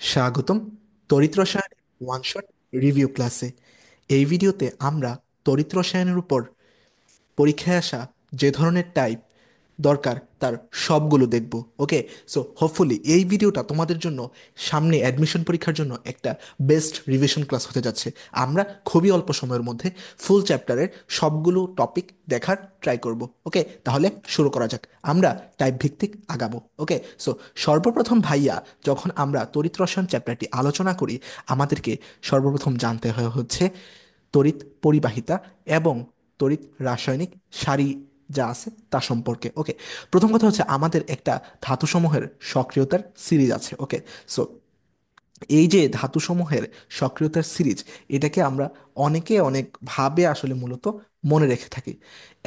স্বাগতম তড়িৎ রসায়নের ওয়ান শট রিভিউ ক্লাসে। এই ভিডিওতে আমরা তড়িৎ রসায়নের উপর পরীক্ষায় আসা যে ধরনের টাইপ দরকার তার সবগুলো দেখব। ওকে, সো হোপফুলি এই ভিডিওটা তোমাদের জন্য সামনে অ্যাডমিশন পরীক্ষার জন্য একটা বেস্ট রিভিশন ক্লাস হতে যাচ্ছে। আমরা খুবই অল্প সময়ের মধ্যে ফুল চ্যাপ্টারের সবগুলো টপিক দেখার ট্রাই করব। ওকে, তাহলে শুরু করা যাক। আমরা টাইপ ভিত্তিক আগাবো। ওকে, সো সর্বপ্রথম ভাইয়া, যখন আমরা তড়িৎ রসায়ন চ্যাপ্টারটি আলোচনা করি, আমাদেরকে সর্বপ্রথম জানতে হয় হচ্ছে তড়িৎ পরিবাহিতা এবং তড়িৎ রাসায়নিক সারি যা আছে তা সম্পর্কে। ওকে, প্রথম কথা হচ্ছে আমাদের একটা ধাতুসমূহের সক্রিয়তার সিরিজ আছে। ওকে, সো এই যে ধাতুসমূহের সক্রিয়তার সিরিজ, এটাকে আমরা অনেকে অনেকভাবে আসলে মূলত মনে রেখে থাকি।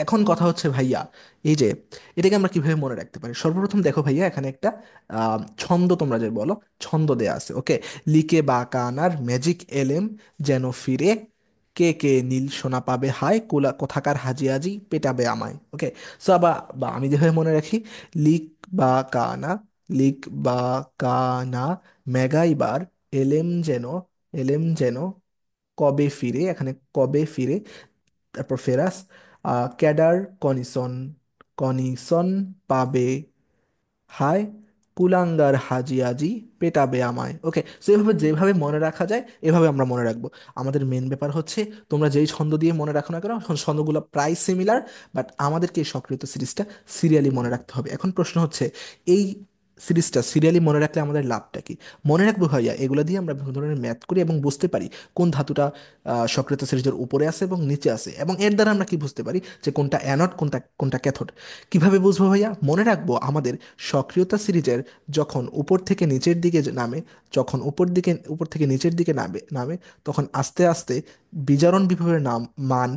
এখন কথা হচ্ছে ভাইয়া, এই যে এটাকে আমরা কিভাবে মনে রাখতে পারি? সর্বপ্রথম দেখো ভাইয়া, এখানে একটা ছন্দ, তোমরা যে বলো, ছন্দ দেয়া আছে। ওকে, লিকে বা কানার ম্যাজিক এলেম যেন ফিরে, কে কে নীল সোনা পাবে হায়, কোলা কোথাকার হাজি হাজি পেটাবে আমায়। ওকে, সো আবার বা আমি যেভাবে মনে রাখি, লিক বা কানা, লিক বা কানা মেগাইবার, এলেম যেন, এলেম যেন কবে ফিরে, এখানে কবে ফিরে, তারপর ফেরাস, ক্যাডার কনিসন, কনিসন পাবে হায়, কুলাঙ্গার হাজি আজি পেটাবে আমায়। ওকে, সো এভাবে যেভাবে মনে রাখা যায় এভাবে আমরা মনে রাখবো। আমাদের মেন ব্যাপার হচ্ছে তোমরা যেই ছন্দ দিয়ে মনে রাখো না কেন, ছন্দগুলো প্রায় সিমিলার, বাট আমাদেরকে এই সক্রিয়তা সিরিজটা সিরিয়ালি মনে রাখতে হবে। এখন প্রশ্ন হচ্ছে, এই সিরিজটা সিরিয়ালি মনে রাখলে আমাদের লাভটা কি? মনে রাখবো ভাইয়া, এগুলো দিয়ে আমরা বিভিন্ন ধরনের ম্যাথ করি এবং বুঝতে পারি কোন ধাতুটা সক্রিয়তা সিরিজের উপরে আছে এবং নিচে আছে, এবং এর দ্বারা আমরা কি বুঝতে পারি যে কোনটা অ্যানোড, কোনটা কোনটা ক্যাথোড। কিভাবে বুঝবো ভাইয়া? মনে রাখবো আমাদের সক্রিয়তা সিরিজের যখন উপর থেকে নিচের দিকে নামে, যখন উপর থেকে নিচের দিকে নামে নামে তখন আস্তে আস্তে বিজারণ বিভবের মান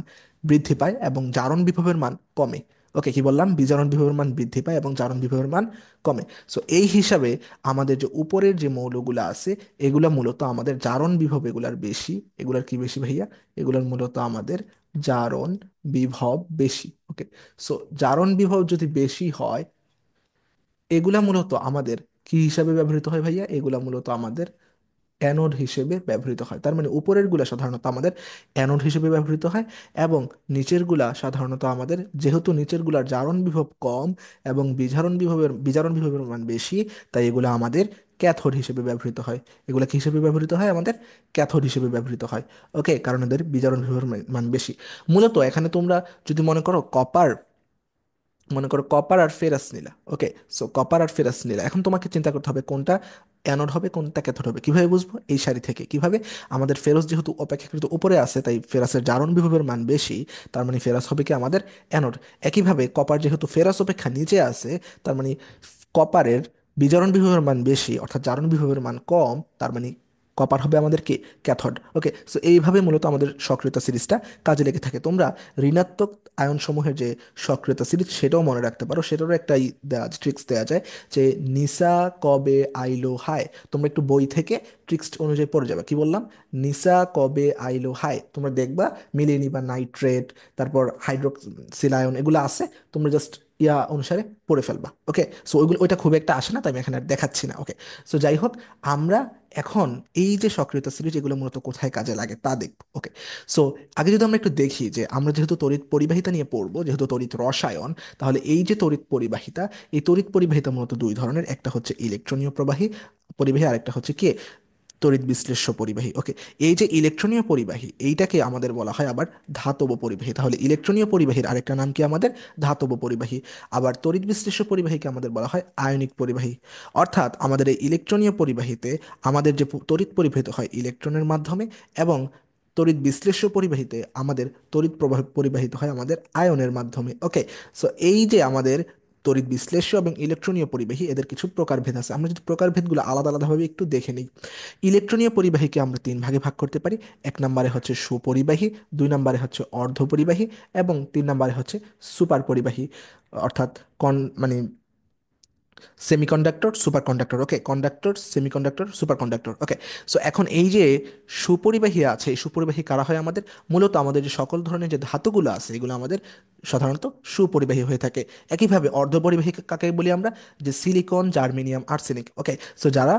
বৃদ্ধি পায় এবং জারণ বিভবের মান কমে। ওকে, কি বললাম? বিজারণ বিভবের মান বৃদ্ধি পায় এবং জারণ বিভবের মান কমে। সো এই হিসাবে আমাদের যে উপরের যে মৌলগুলো আছে, এগুলা মূলত আমাদের জারণ বিভব এগুলার বেশি। এগুলার কি বেশি ভাইয়া? এগুলার মূলত আমাদের জারণ বিভব বেশি। ওকে, সো জারণ বিভব যদি বেশি হয়, এগুলা মূলত আমাদের কি হিসাবে ব্যবহৃত হয় ভাইয়া? এগুলা মূলত আমাদের অ্যানোড হিসেবে ব্যবহৃত হয়। তার মানে উপরের গুলা সাধারণত আমাদের অ্যানোড হিসেবে ব্যবহৃত হয়, এবং নিচের গুলা সাধারণত আমাদের, যেহেতু নিচের গুলার জারণ বিভব কম এবং বিজারণ বিভবের মান বেশি, তাই এগুলা আমাদের ক্যাথোড হিসেবে ব্যবহৃত হয়। এগুলা কি হিসেবে ব্যবহৃত হয়? আমাদের ক্যাথোড হিসেবে ব্যবহৃত হয়। ওকে, কারণ এদের বিজারণ বিভবের মান বেশি। মূলত এখানে তোমরা যদি মনে করো কপার আর ফেরাস নিলা। ওকে, সো কপার আর ফেরাস নিলা, এখন তোমাকে চিন্তা করতে হবে কোনটা অ্যানোড হবে কোনটা ক্যাথোড হবে। কিভাবে বুঝবো? এই সারি থেকে কিভাবে? আমাদের ফেরস যেহেতু অপেক্ষাকৃত উপরে আছে, তাই ফেরাসের জারণ বিভবের মান বেশি, তার মানে ফেরাস হবে কি আমাদের অ্যানোড। একইভাবে কপার যেহেতু ফেরাস অপেক্ষা নিচে আছে, তার মানে কপারের বিজারণ বিভবের মান বেশি, অর্থাৎ জারণ বিভবের মান কম, তার মানে কপার হবে আমাদের কি? ক্যাথোড। ওকে, সো এইভাবে মূলত আমাদের সক্রিয়তা সিরিজটা কাজে লেগে থাকে। তোমরা ঋণাত্মক আয়ন সমূহের যে সক্রিয়তা সিরিজ, সেটাও মনে রাখতে পারো। সেটারও একটা ট্রিক্স দেওয়া যায়, যে নিসা কবে আইলো হায়। তোমরা একটু বই থেকে ট্রিক্স অনুযায়ী পড়ে যাবে। কি বললাম? নিসা কবে আইলো হায়, তোমরা দেখবা মিলিয়ে নিবা নাইট্রেট, তারপর হাইড্রোক্সিল আয়ন, এগুলো আছে। তোমরা জাস্ট ইয়া অনুসারে পড়ে ফেলবা। ওকে, সো ওইটা খুব একটা আসে না, তাই আমি এখানে আর দেখাচ্ছি না। ওকে, সো যাই হোক, আমরা এখন এই যে সক্রিয়তা সিরিজ, এগুলো মূলত কোথায় কাজে লাগে তা দেখব। ওকে, সো আগে যদি আমরা একটু দেখি যে আমরা যেহেতু তড়িৎ পরিবাহিতা নিয়ে পড়বো, যেহেতু তড়িৎ রসায়ন, তাহলে এই যে তড়িৎ পরিবাহিতা, এই তড়িৎ পরিবাহিতা মূলত দুই ধরনের। একটা হচ্ছে ইলেকট্রনীয় প্রবাহী পরিবাহী, আরেকটা হচ্ছে কি? তড়িৎ বিশ্লেষ্য পরিবাহী। ওকে, এই যে ইলেকট্রনীয় পরিবাহী, এইটাকে আমাদের বলা হয় আবার ধাতব পরিবাহী। তাহলে ইলেকট্রনীয় পরিবাহীর আরেকটা নাম কি আমাদের? ধাতব পরিবাহী। আবার তড়িৎ বিশ্লেষ্য পরিবাহীকে আমাদের বলা হয় আয়নিক পরিবাহী। অর্থাৎ আমাদের এই ইলেকট্রনীয় পরিবাহীতে আমাদের যে তড়িৎ পরিবাহিত হয় ইলেকট্রনের মাধ্যমে, এবং তড়িৎ বিশ্লেষ্য পরিবাহীতে আমাদের তড়িৎ প্রবাহ পরিবাহিত হয় আমাদের আয়নের মাধ্যমে। ওকে, সো এই যে আমাদের তড়িৎ বিশ্লেষ্য এবং ইলেকট্রনীয় পরিবাহী, এদের কিছু প্রকারভেদ আছে। আমরা যদি প্রকারভেদগুলো আলাদা আলাদাভাবে একটু দেখে নিই। ইলেকট্রনীয় পরিবাহীকে আমরা তিন ভাগে ভাগ করতে পারি। এক নম্বরে হচ্ছে সুপরিবাহী, দুই নম্বরে হচ্ছে অর্ধপরিবাহী, এবং তিন নম্বরে হচ্ছে সুপার পরিবাহী, অর্থাৎ মানে সেমিকন্ডাক্টর সুপার কন্ডাক্টর। ওকে, কন্ডাক্টর সেমিকন্ডাক্টর সুপার কন্ডাক্টর। ওকে, সো এখন এই যে সুপরিবাহী আছে, এই সুপরিবাহী কারা হয় আমাদের? মূলত আমাদের যে সকল ধরনের যে ধাতুগুলো আছে, এগুলো আমাদের সাধারণত সুপরিবাহী হয়ে থাকে। একইভাবে অর্ধপরিবাহী কাকে বলি আমরা? যে সিলিকন, জার্মেনিয়াম, আর্সেনিক। ওকে, সো যারা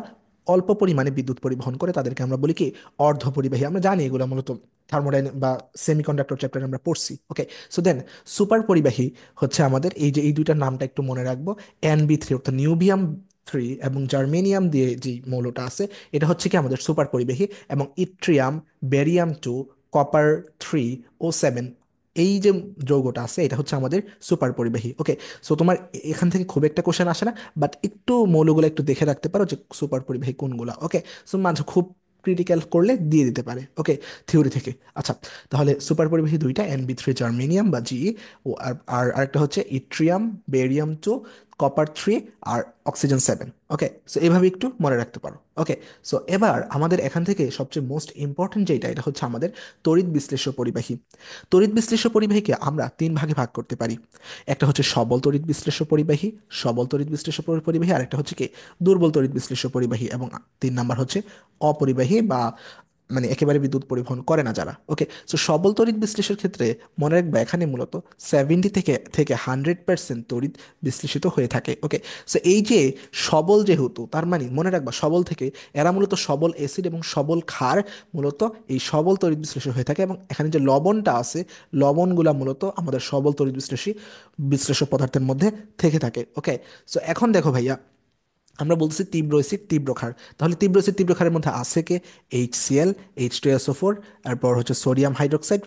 অল্প পরিমাণে বিদ্যুৎ পরিবহন করে তাদেরকে আমরা বলি কি অর্ধ পরিবাহী। আমরা জানি এগুলো মূলত থার্মোডাইন বা সেমিকন্ডাক্টর চ্যাপ্টারে আমরা পড়ছি। ওকে, সো দেন সুপার পরিবাহী হচ্ছে আমাদের এই যে এই দুইটার নামটা একটু মনে রাখবো, NB3 অর্থাৎ নিউবিয়াম 3 এবং জার্মেনিয়াম দিয়ে যে মৌলটা আছে এটা হচ্ছে কি আমাদের সুপার পরিবাহী। এবং ইট্রিয়াম, বেরিয়াম 2, কপার 3, O7, এই যে যৌগটা আছে এটা হচ্ছে আমাদের সুপার পরিবাহী। ওকে, সো তোমার এখান থেকে খুব একটা কোশ্চেন আসে না, বাট একটু মৌলগুলো একটু দেখে রাখতে পারো যে সুপার পরিবাহী কোনগুলা। ওকে, সো মাঝে খুব ক্রিটিক্যাল করলে দিয়ে দিতে পারে। ওকে, থিওরি থেকে। আচ্ছা, তাহলে সুপার পরিবাহী দুইটা, NB3 জার্মেনিয়াম বা জিই, ও আর আর আরেকটা হচ্ছে ইট্রিয়াম, বেরিয়াম 2, কপার 3, আর অক্সিজেন 7। ওকে, সো এইভাবে একটু মনে রাখতে পারো। ওকে, সো এবার আমাদের এখান থেকে সবচেয়ে মোস্ট ইম্পর্টেন্ট যেটা এটা হচ্ছে আমাদের তড়িৎ বিশ্লেষ্য পরিবাহী। তড়িৎ বিশ্লেষ্য পরিবাহীকে আমরা তিন ভাগে ভাগ করতে পারি। একটা হচ্ছে সবল তড়িৎ বিশ্লেষ্য পরিবাহী, সবল তড়িৎ বিশ্লেষ্য পরিবাহী, আর একটা হচ্ছে কি দুর্বল তড়িৎ বিশ্লেষ্য পরিবাহী, এবং তিন নাম্বার হচ্ছে অপরিবাহী বা মানে একেবারে বিদ্যুৎ পরিবহন করে না যারা। ওকে, সো সবল তড়িৎ বিশ্লেষণের ক্ষেত্রে মনে রাখবে এখানে মূলত 70 থেকে 100% তড়িৎ বিশ্লেষিত হয়ে থাকে। ওকে, সো এই যে সবল যেহেতু, তার মানে মনে রাখবা সবল থেকে এরা মূলত সবল অ্যাসিড এবং সবল ক্ষার মূলত এই সবল তড়িৎ বিশ্লেষণ হয়ে থাকে। এবং এখানে যে লবণটা আছে, লবণগুলা মূলত আমাদের সবল তড়িৎ বিশ্লেষ্য পদার্থের মধ্যে থেকে থাকে। ওকে, সো এখন দেখো ভাইয়া, আমরা বলতেছি তীব্র অ্যাসিড তীব্র ক্ষার, তাহলে তীব্র অ্যাসিড তীব্র ক্ষারের মধ্যে আছে কে HCl, H2SO4, তারপর হচ্ছে সোডিয়াম হাইড্রোক্সাইড,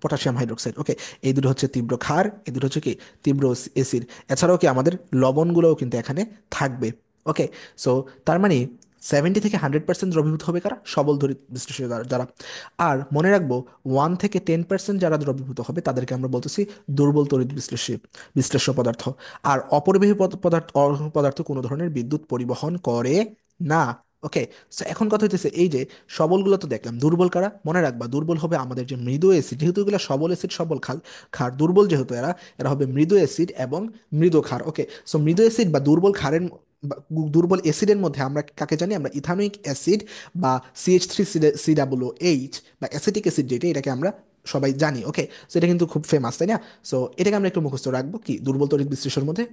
পটাশিয়াম হাইড্রোক্সাইড। ওকে, এই দুটো হচ্ছে তীব্র ক্ষার, এই দুটো হচ্ছে কি তীব্র অ্যাসিড। এছাড়াও কি আমাদের লবণগুলোও কিন্তু এখানে থাকবে। ওকে, সো তার মানে 70 থেকে 100% দ্রবীভূত হবে কারা, সবল তড়িৎ বিশ্লেষ্য যারা। আর মনে রাখবো 1 থেকে 10% যারা দ্রবীভূত হবে তাদেরকে আমরা বলতেছি দুর্বল তড়িৎ বিশ্লেষ্য পদার্থ। আর অপরিবাহী পদার্থ কোনো ধরনের বিদ্যুৎ পরিবহন করে না। ওকে, সো এখন কথা হইতেছে এই যে সবলগুলো তো দেখলাম, দুর্বল কারা, মনে রাখবা দুর্বল হবে আমাদের যে মৃদু অ্যাসিড, যেহেতু এগুলো সবল অ্যাসিড সবল ক্ষার, দুর্বল যেহেতু এরা, এরা হবে মৃদু অ্যাসিড এবং মৃদু ক্ষার। ওকে, সো মৃদু অ্যাসিড বা দুর্বল ক্ষারের দুর্বল অ্যাসিডের মধ্যে আমরা কাকে জানি, আমরা ইথানোয়িক অ্যাসিড বা CH3COOH বা অ্যাসিটিক অ্যাসিড যেটা, এটাকে আমরা সবাই জানি। ওকে, সো এটা কিন্তু খুব ফেমাস, তাই না? সো এটাকে আমরা একটু মুখস্থ রাখবো কি দুর্বল তড়িৎ বিশ্লেষণের মধ্যে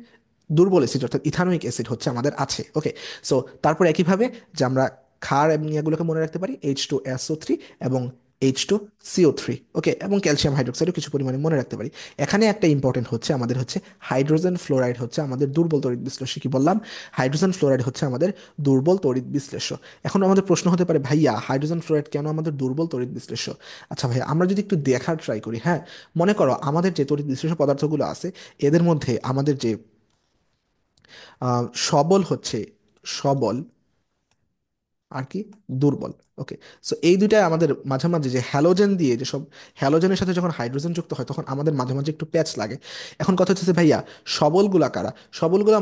দুর্বল অ্যাসিড অর্থাৎ ইথানোয়িক অ্যাসিড হচ্ছে আমাদের আছে। ওকে, সো তারপর একইভাবে যে আমরা ক্ষার এবং ইয়াগুলোকে মনে রাখতে পারি H2SO3 এবং H2CO3। ওকে, এবং ক্যালসিয়াম হাইড্রোক্সাইডও কিছু পরিমাণে মনে রাখতে পারি। এখানে একটা ইম্পর্টেন্ট হচ্ছে আমাদের হচ্ছে হাইড্রোজেন ফ্লোরাইড হচ্ছে আমাদের দুর্বল তড়িৎ বিশ্লেষ্য। কি বললাম? হাইড্রোজেন ফ্লোরাইড হচ্ছে আমাদের দুর্বল তড়িৎ বিশ্লেষ্য। এখন আমাদের প্রশ্ন হতে পারে ভাইয়া হাইড্রোজেন ফ্লোরাইড কেন আমাদের দুর্বল তড়িৎ বিশ্লেষ্য? আচ্ছা ভাইয়া, আমরা যদি একটু দেখার ট্রাই করি, হ্যাঁ, মনে করো আমাদের যে তড়িৎ বিশ্লেষ্য পদার্থগুলো আছে এদের মধ্যে আমাদের যে সবল হচ্ছে সবল, আর কি দুর্বল। ওকে, সো এই দুইটাই আমাদের মাঝে মাঝে যে হ্যালোজেন দিয়ে যে সব হ্যালোজেনের সাথে যখন হাইড্রোজেন যুক্ত হয় তখন আমাদের মাঝে মাঝে একটু প্যাচ লাগে। এখন কথা হচ্ছে যে ভাইয়া সবলগুলা কারা, সবলগুলা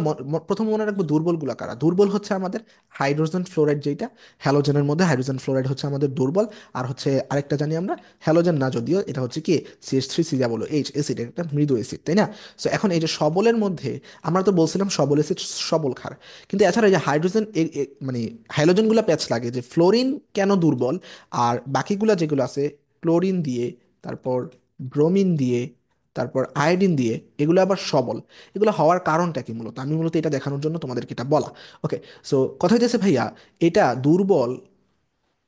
প্রথম মনে রাখবো দুর্বলগুলা কারা। দুর্বল হচ্ছে আমাদের হাইড্রোজেন ফ্লোরাইড যেটা, হ্যালোজেনের মধ্যে হাইড্রোজেন ফ্লোরাইড হচ্ছে আমাদের দুর্বল। আর হচ্ছে আরেকটা জানি আমরা হ্যালোজেন না যদিও, এটা হচ্ছে কি CH3COOH অ্যাসিড, একটা মৃদু অ্যাসিড, তাই না? সো এখন এই যে সবলের মধ্যে আমরা তো বলছিলাম সবল অ্যাসিড সবল ক্ষার, কিন্তু এছাড়া এই যে হাইড্রোজেন মানে হাইড্রোজেনগুলো প্যাচ লাগে যে ফ্লোরিন কেন দুর্বল, আর বাকিগুলা যেগুলো আছে ক্লোরিন দিয়ে, তারপর ব্রোমিন দিয়ে, তারপর আয়োডিন দিয়ে, এগুলো আবার সবল। এগুলো হওয়ার কারণটা কি মূলত, আমি মূলত এটা দেখানোর জন্য তোমাদেরকে এটা বলা। ওকে, সো কথা হইতেছে ভাইয়া এটা দুর্বল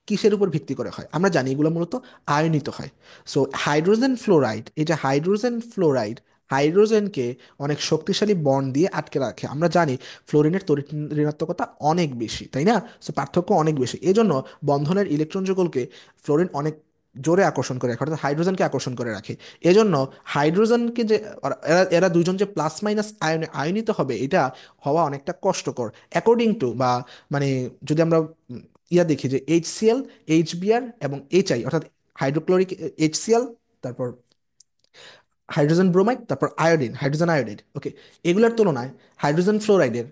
কিসের উপর ভিত্তি করে হয়, আমরা জানি এগুলো মূলত আয়নিত হয়। সো হাইড্রোজেন ফ্লোরাইড, এই যে হাইড্রোজেন ফ্লোরাইড হাইড্রোজেনকে অনেক শক্তিশালী বন্ড দিয়ে আটকে রাখে। আমরা জানি ফ্লোরিনের তড়িৎ ঋণাত্মকতা অনেক বেশি, তাই না? সো পার্থক্য অনেক বেশি, এজন্য বন্ধনের ইলেকট্রন যুগলকে ফ্লোরিন অনেক জোরে আকর্ষণ করে রাখে, অর্থাৎ হাইড্রোজেনকে আকর্ষণ করে রাখে। এজন্য হাইড্রোজেনকে যে এরা এরা দুইজন যে প্লাস মাইনাস আয়নিত হবে, এটা হওয়া অনেকটা কষ্টকর অ্যাকর্ডিং টু বা মানে যদি আমরা দেখি যে HCl, HBr এবং HI অর্থাৎ হাইড্রোক্লোরিক HCl, তারপর হাইড্রোজেন ব্রোমাইড, তারপর আয়োডিন, হাইড্রোজেন আয়োডাইড। ওকে, এগুলোর তুলনায় হাইড্রোজেন ফ্লোরাইডের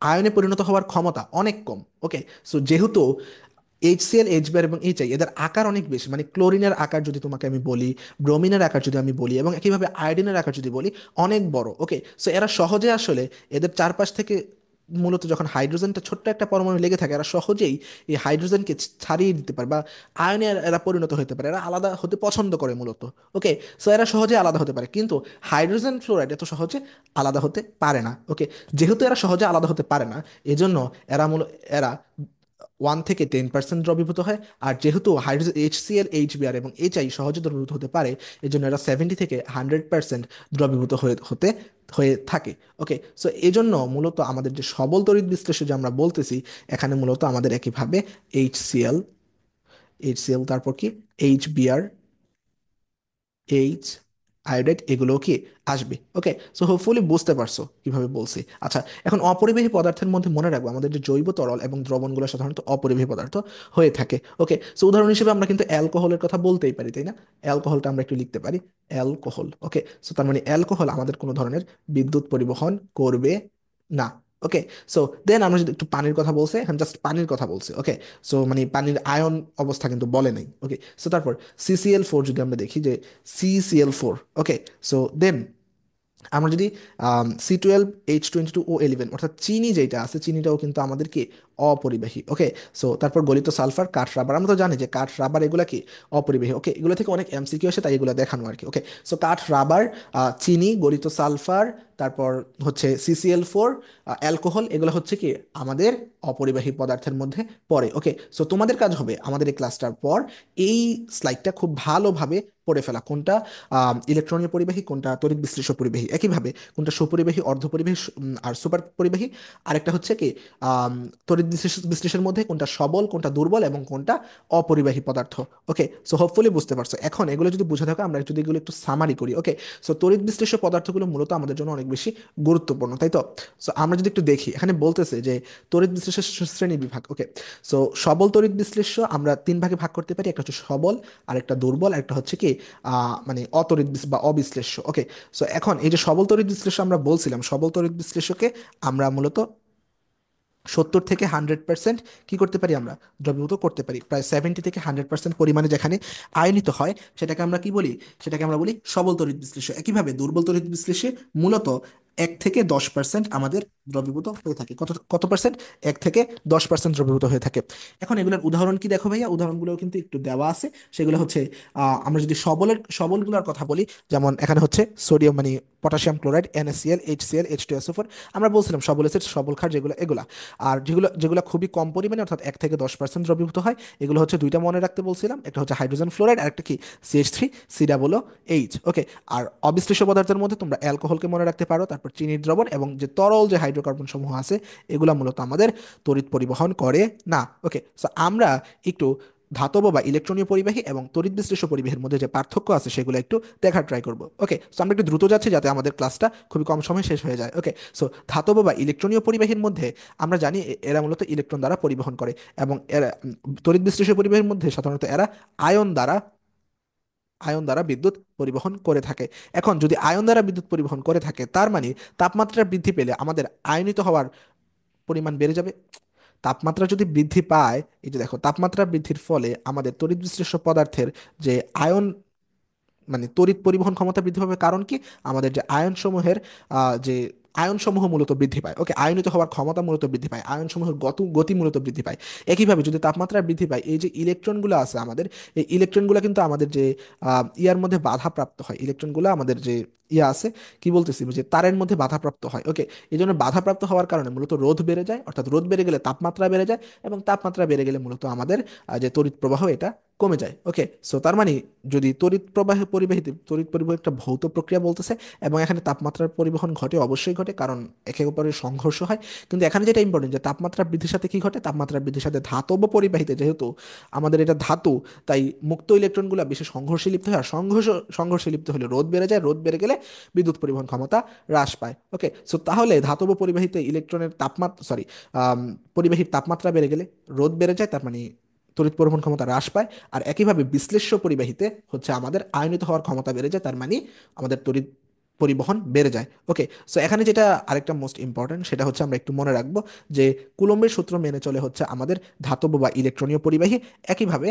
আয়নে পরিণত হওয়ার ক্ষমতা অনেক কম। ওকে, সো যেহেতু HCl, HBr এবং HI এদের আকার অনেক বেশি, মানে ক্লোরিনের আকার যদি তোমাকে আমি বলি, ব্রোমিনের আকার যদি আমি বলি, এবং একইভাবে আয়োডিনের আকার যদি বলি, অনেক বড়। ওকে, সো এরা সহজে আসলে এদের চারপাশ থেকে মূলত যখন হাইড্রোজেনটা ছোট্ট একটা পরমাণু লেগে থাকে, এরা সহজেই এই হাইড্রোজেনকে ছাড়িয়ে দিতে পারে বা আয়নে এরা পরিণত হতে পারে, এরা আলাদা হতে পছন্দ করে মূলত। ওকে, সো এরা সহজে আলাদা হতে পারে, কিন্তু হাইড্রোজেন ফ্লোরাইড এত সহজে আলাদা হতে পারে না। ওকে, যেহেতু এরা সহজে আলাদা হতে পারে না, এজন্য এরা 1 থেকে 10% দ্রবীভূত হয়। আর যেহেতু হাইড্রোজেন HCl, HBr এবং HI সহজে দ্রবীভূত হতে পারে, এই জন্য এরা 70 থেকে 100% দ্রবীভূত হয়ে থাকে। ওকে, সো এই জন্য মূলত আমাদের যে সবল তড়িৎ বিশ্লেষ্য যে আমরা বলতেছি, এখানে মূলত আমাদের একইভাবে HCl, তারপর কি HBr, এইচ আয়োডাইড এগুলোও কি আসবে। ওকে, সো হোপফুলি বুঝতে পারছো কিভাবে বলছি। আচ্ছা, এখন অপরিবাহী পদার্থের মধ্যে মনে রাখবো আমাদের যে জৈব তরল এবং দ্রবণগুলো সাধারণত অপরিবাহী পদার্থ হয়ে থাকে। ওকে, সো উদাহরণ হিসেবে আমরা কিন্তু অ্যালকোহলের কথা বলতেই পারি, তাই না? অ্যালকোহলটা আমরা একটু লিখতে পারি, অ্যালকোহল। ওকে, সো তার মানে অ্যালকোহল আমাদের কোনো ধরনের বিদ্যুৎ পরিবহন করবে না। ওকে, সো দেন আমরা যদি একটু পানির কথা বলছি, এখন জাস্ট পানির কথা বলছি। ওকে, সো মানে পানির আয়ন অবস্থা কিন্তু বলে নাই। ওকে, সো তারপর CCl4 যদি আমরা দেখি যে CCl4, ওকে, সো দেন আমরা যদি C12H22O11 অর্থাৎ চিনি যেটা আছে, চিনিটাও কিন্তু আমাদের কি অপরিবাহী। ওকে, সো তারপর গলিত সালফার, কাঠ রাবার, আমরা তো জানি যে কাঠ রাবার এগুলা কি অপরিবাহী। ওকে, এগুলো থেকে অনেক MCQ আসে, তাই এগুলো দেখানো আর কি। ওকে, সো কাঠ রাবার, চিনি, গলিত সালফার, তারপর হচ্ছে CCl4, অ্যালকোহল, এগুলো হচ্ছে কি আমাদের অপরিবাহী পদার্থের মধ্যে পড়ে। ওকে, সো তোমাদের কাজ হবে আমাদের এই ক্লাসটার পর এই স্লাইডটা খুব ভালোভাবে পড়ে ফেলা, কোনটা ইলেকট্রনীয় পরিবাহী, কোনটা তড়িৎ বিশ্লেষ্য পরিবাহী, একইভাবে কোনটা সুপরিবাহী, অর্ধপরিবাহী, আর সুপার পরিবাহী, আরেকটা হচ্ছে কি তড়িৎ বিশ্লেষণের মধ্যে কোনটা সবল, কোনটা দুর্বল এবং কোনটা অপরিবাহী পদার্থ। ওকে, সো হোপফুলি বুঝতে পারছো। এখন এগুলো যদি বুঝে থাকো, আমরা যদি এগুলো একটু সামারি করি। ওকে, সো তড়িৎ বিশ্লেষ্য পদার্থগুলো মূলত আমাদের জন্য অনেক বেশি গুরুত্বপূর্ণ, তাই তো? সো আমরা যদি একটু দেখি, এখানে বলতেছে যে তড়িৎ বিশ্লেষ্য শ্রেণী বিভাগ। ওকে, সো সবল তড়িৎ বিশ্লেষ্য আমরা 3 ভাগে ভাগ করতে পারি, একটা হচ্ছে সবল, আরেকটা দুর্বল, আরেকটা হচ্ছে কি মানে অতড়িৎ বা অবিশ্লেষ্য। ওকে, সো এখন এই যে সবল তড়িৎ বিশ্লেষ্য আমরা বলছিলাম, সবল তড়িৎ বিশ্লেষ্যকে আমরা মূলত 70 থেকে 100% কি করতে পারি আমরা দ্রবীভূত করতে পারি, প্রায় 70 থেকে 100% পরিমাণে যেখানে আয়নিত হয় সেটাকে আমরা কি বলি, সেটাকে আমরা বলি সবল তড়িৎ বিশ্লেষ্য। একইভাবে দুর্বল তড়িৎ বিশ্লেষে মূলত 1 থেকে 10% আমাদের দ্রবীভূত হয়ে থাকে। কত কত পার্সেন্ট? 1 থেকে 10% দ্রবীভূত হয়ে থাকে। এখন এগুলোর উদাহরণ কি দেখো ভাইয়া, উদাহরণগুলো কিন্তু একটু দেওয়া আছে। সেগুলো হচ্ছে আমরা যদি সবলগুলোর কথা বলি, যেমন এখানে হচ্ছে সোডিয়াম মানে potassium chloride, NaCl, HCl, H2SO4। আমরা বলছিলাম সবল অ্যাসিড, সবল ক্ষার যেগুলো এগুলা। আর যেগুলো যেগুলো খুবই কম পরিমাণে অর্থাৎ 1 থেকে 10% দ্রবীভূত হয়, এগুলো হচ্ছে দুইটা মনে রাখতে বলছিলাম, একটা হচ্ছে হাইড্রোজেন ফ্লোরাইড আর একটা কি CH3COOH। ওকে, আর অবিশ্লেষ্য পদার্থের মধ্যে তোমরা অ্যালকোহলকে মনে রাখতে পারো, তারপর চিনির দ্রবণ এবং যে তরল যে হাইড্রোকার্বন সমূহ আছে, এগুলা মূলত আমাদের তড়িৎ পরিবহন করে না। ওকে, সো আমরা একটু ধাতব বা ইলেকট্রনীয় পরিবাহী এবং তড়িৎ বিশ্লেষ্য পরিবাহীর মধ্যে যে পার্থক্য আছে সেগুলো একটু দেখার ট্রাই করবো। ওকে, সো আমরা একটু দ্রুত যাচ্ছি যাতে আমাদের ক্লাসটা খুবই কম সময় শেষ হয়ে যায়। ওকে, সো ধাতব বা ইলেকট্রনীয় পরিবাহীর মধ্যে আমরা জানি এরা মূলত ইলেকট্রন দ্বারা পরিবহন করে, এবং এরা তড়িৎ বিশ্লেষ্য পরিবাহীর মধ্যে সাধারণত এরা আয়ন দ্বারা আয়ন দ্বারা বিদ্যুৎ পরিবহন করে থাকে। এখন যদি আয়ন দ্বারা বিদ্যুৎ পরিবহন করে থাকে, তার মানে তাপমাত্রা বৃদ্ধি পেলে আমাদের আয়নিত হওয়ার পরিমাণ বেড়ে যাবে। তাপমাত্রা যদি বৃদ্ধি পায়, এই যে দেখো, তাপমাত্রা বৃদ্ধির ফলে আমাদের তড়িৎ বিশ্লেষ্য পদার্থের যে আয়ন মানে তড়িৎ পরিবহন ক্ষমতা বৃদ্ধি পাবে। কারণ কি, আমাদের যে আয়ন সমূহের যে আয়ন সমূহ মূলত বৃদ্ধি পায়। ওকে, আয়নিত হওয়ার ক্ষমতা মূলত বৃদ্ধি পায়, আয়ন সমূহের গতি মূলত বৃদ্ধি পায়। একইভাবে যদি তাপমাত্রা বৃদ্ধি পায়, এই যে ইলেকট্রনগুলো আছে আমাদের, এই ইলেকট্রনগুলো কিন্তু আমাদের যে ইয়ার মধ্যে বাধাপ্রাপ্ত হয়, ইলেকট্রনগুলো আমাদের যে ইয়া আছে, কি বলতেছি, যে তারের মধ্যে বাধাপ্রাপ্ত হয়। ওকে, এই জন্য বাধাপ্রাপ্ত হওয়ার কারণে মূলত রোধ বেড়ে যায়, অর্থাৎ রোধ বেড়ে গেলে তাপমাত্রা বেড়ে যায়, এবং তাপমাত্রা বেড়ে গেলে মূলত আমাদের যে তড়িৎ প্রবাহ এটা কমে যায়। ওকে, সো তার মানে যদি তড়িৎ পরিবাহী একটা ভৌত প্রক্রিয়া বলতেছে, এবং এখানে তাপমাত্রার পরিবহন ঘটে, অবশ্যই ঘটে, কারণ একে অপরের সংঘর্ষ হয়। কিন্তু এখানে যেটা ইম্পর্টেন্ট, যে তাপমাত্রা বৃদ্ধির সাথে কি ঘটে, তাপমাত্রা বৃদ্ধির সাথে ধাতব পরিবাহীতে, যেহেতু আমাদের এটা ধাতু, তাই মুক্ত ইলেকট্রনগুলো বেশি সংঘর্ষে লিপ্ত হয়, আর সংঘর্ষে লিপ্ত হলে রোধ বেড়ে যায়, রোধ বেড়ে গেলে বিদ্যুৎ পরিবহন ক্ষমতা হ্রাস পায়। ওকে, সো তাহলে ধাতব পরিবাহীতে ইলেকট্রনের তাপমাত্রা পরিবাহীর তাপমাত্রা বেড়ে গেলে রোধ বেড়ে যায়, তার মানে তড়িৎ পরিবহন ক্ষমতা হ্রাস পায়। আর একইভাবে বিশ্লেষ্য পরিবাহীতে হচ্ছে আমাদের আয়নিত হওয়ার ক্ষমতা বেড়ে যায়, তার মানে আমাদের তড়িৎ পরিবহন বেড়ে যায়। ওকে, সো এখানে যেটা আরেকটা মোস্ট ইম্পর্ট্যান্ট সেটা হচ্ছে আমরা একটু মনে রাখবো যে কুলম্বের সূত্র মেনে চলে হচ্ছে আমাদের ধাতব বা ইলেকট্রনীয় পরিবাহী। একইভাবে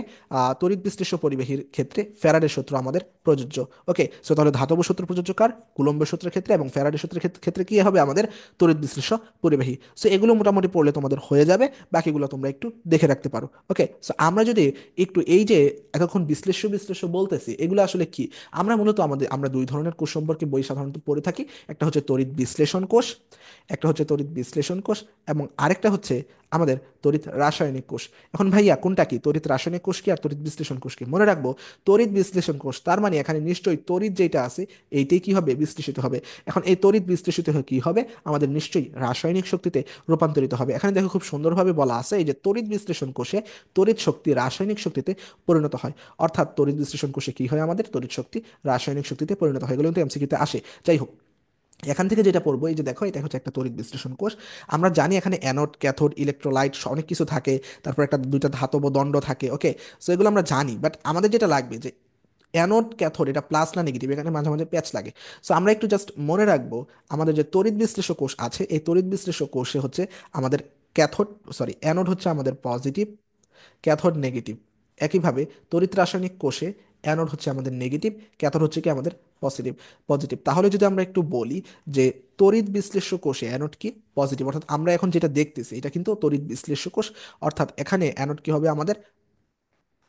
তড়িৎ বিশ্লেষ্য পরিবাহীর ক্ষেত্রে ফ্যারাডের সূত্র আমাদের প্রযোজ্য। ওকে, সো তাহলে ধাতব সূত্র প্রযোজ্য কার? কুলম্বের সূত্রের ক্ষেত্রে, এবং ফ্যারাডের সূত্রের ক্ষেত্রে কি হবে আমাদের? তড়িৎ বিশ্লেষ্য পরিবাহী। সো এগুলো মোটামুটি পড়লে তোমাদের হয়ে যাবে, বাকিগুলো তোমরা একটু দেখে রাখতে পারো। ওকে, সো আমরা যদি একটু এই যে এতক্ষণ বিশ্লেষ্য বিশ্লেষ্য বলতেছি, এগুলো আসলে কি? আমরা মূলত আমরা দুই ধরনের কোষ সম্পর্কে বই সাধারণত পড়ে থাকি। একটা হচ্ছে তড়িৎ বিশ্লেষণ কোষ, একটা হচ্ছে তড়িৎ বিশ্লেষণ কোষ, এবং আরেকটা হচ্ছে আমাদের তড়িৎ রাসায়নিক কোষ। এখন ভাইয়া কোনটা কি, তড়িৎ রাসায়নিক কোষ কি আর তড়িৎ বিশ্লেষণ কোষ কি? মনে রাখবো তড়িৎ বিশ্লেষণ কোষ, তার মানে এখানে নিশ্চয়ই তড়িৎ যেটা আছে এইটাই কি হবে? বিশ্লেষিত হবে। এখন এই তড়িৎ বিশ্লেষিত হয়ে কি হবে? আমাদের নিশ্চয়ই রাসায়নিক শক্তিতে রূপান্তরিত হবে। এখানে দেখো খুব সুন্দরভাবে বলা আছে এই যে তড়িৎ বিশ্লেষণ কোষে তড়িৎ শক্তি রাসায়নিক শক্তিতে পরিণত হয়। অর্থাৎ তড়িৎ বিশ্লেষণ কোষে কি হয়? আমাদের তড়িৎ শক্তি রাসায়নিক শক্তিতে পরিণত হয়। এগুলো কিন্তু এমসিকিউতে আসে। যাই হোক, এখান থেকে যেটা পড়বো, এই যে দেখো এটা হচ্ছে একটা তড়িৎ বিশ্লেষণ কোষ। আমরা জানি এখানে অ্যানোড, ক্যাথোড, ইলেকট্রোলাইট অনেক কিছু থাকে, তারপর একটা দুইটা ধাতব দণ্ড থাকে। ওকে, সো এগুলো আমরা জানি, বাট আমাদের যেটা লাগবে যে অ্যানোড ক্যাথোড এটা প্লাস না নেগেটিভ, এখানে মাঝে মাঝে প্যাচ লাগে। সো আমরা একটু জাস্ট মনে রাখবো আমাদের যে তড়িৎ বিশ্লেষক কোষ আছে, এই তড়িৎ বিশ্লেষক কোষে হচ্ছে আমাদের ক্যাথোড, সরি অ্যানোড হচ্ছে আমাদের পজিটিভ, ক্যাথোড নেগেটিভ। একইভাবে তড়িৎ রাসায়নিক কোষে অ্যানোড হচ্ছে আমাদের নেগেটিভ, ক্যাথোড হচ্ছে কি আমাদের পজিটিভ। পজিটিভ, তাহলে যদি আমরা একটু বলি যে তড়িৎ বিশ্লেষ্য কোষে অ্যানোড কি? পজিটিভ। অর্থাৎ আমরা এখন যেটা দেখতেছি এটা কিন্তু তড়িৎ বিশ্লেষ্য কোষ। অর্থাৎ এখানে অ্যানোড কি হবে আমাদের?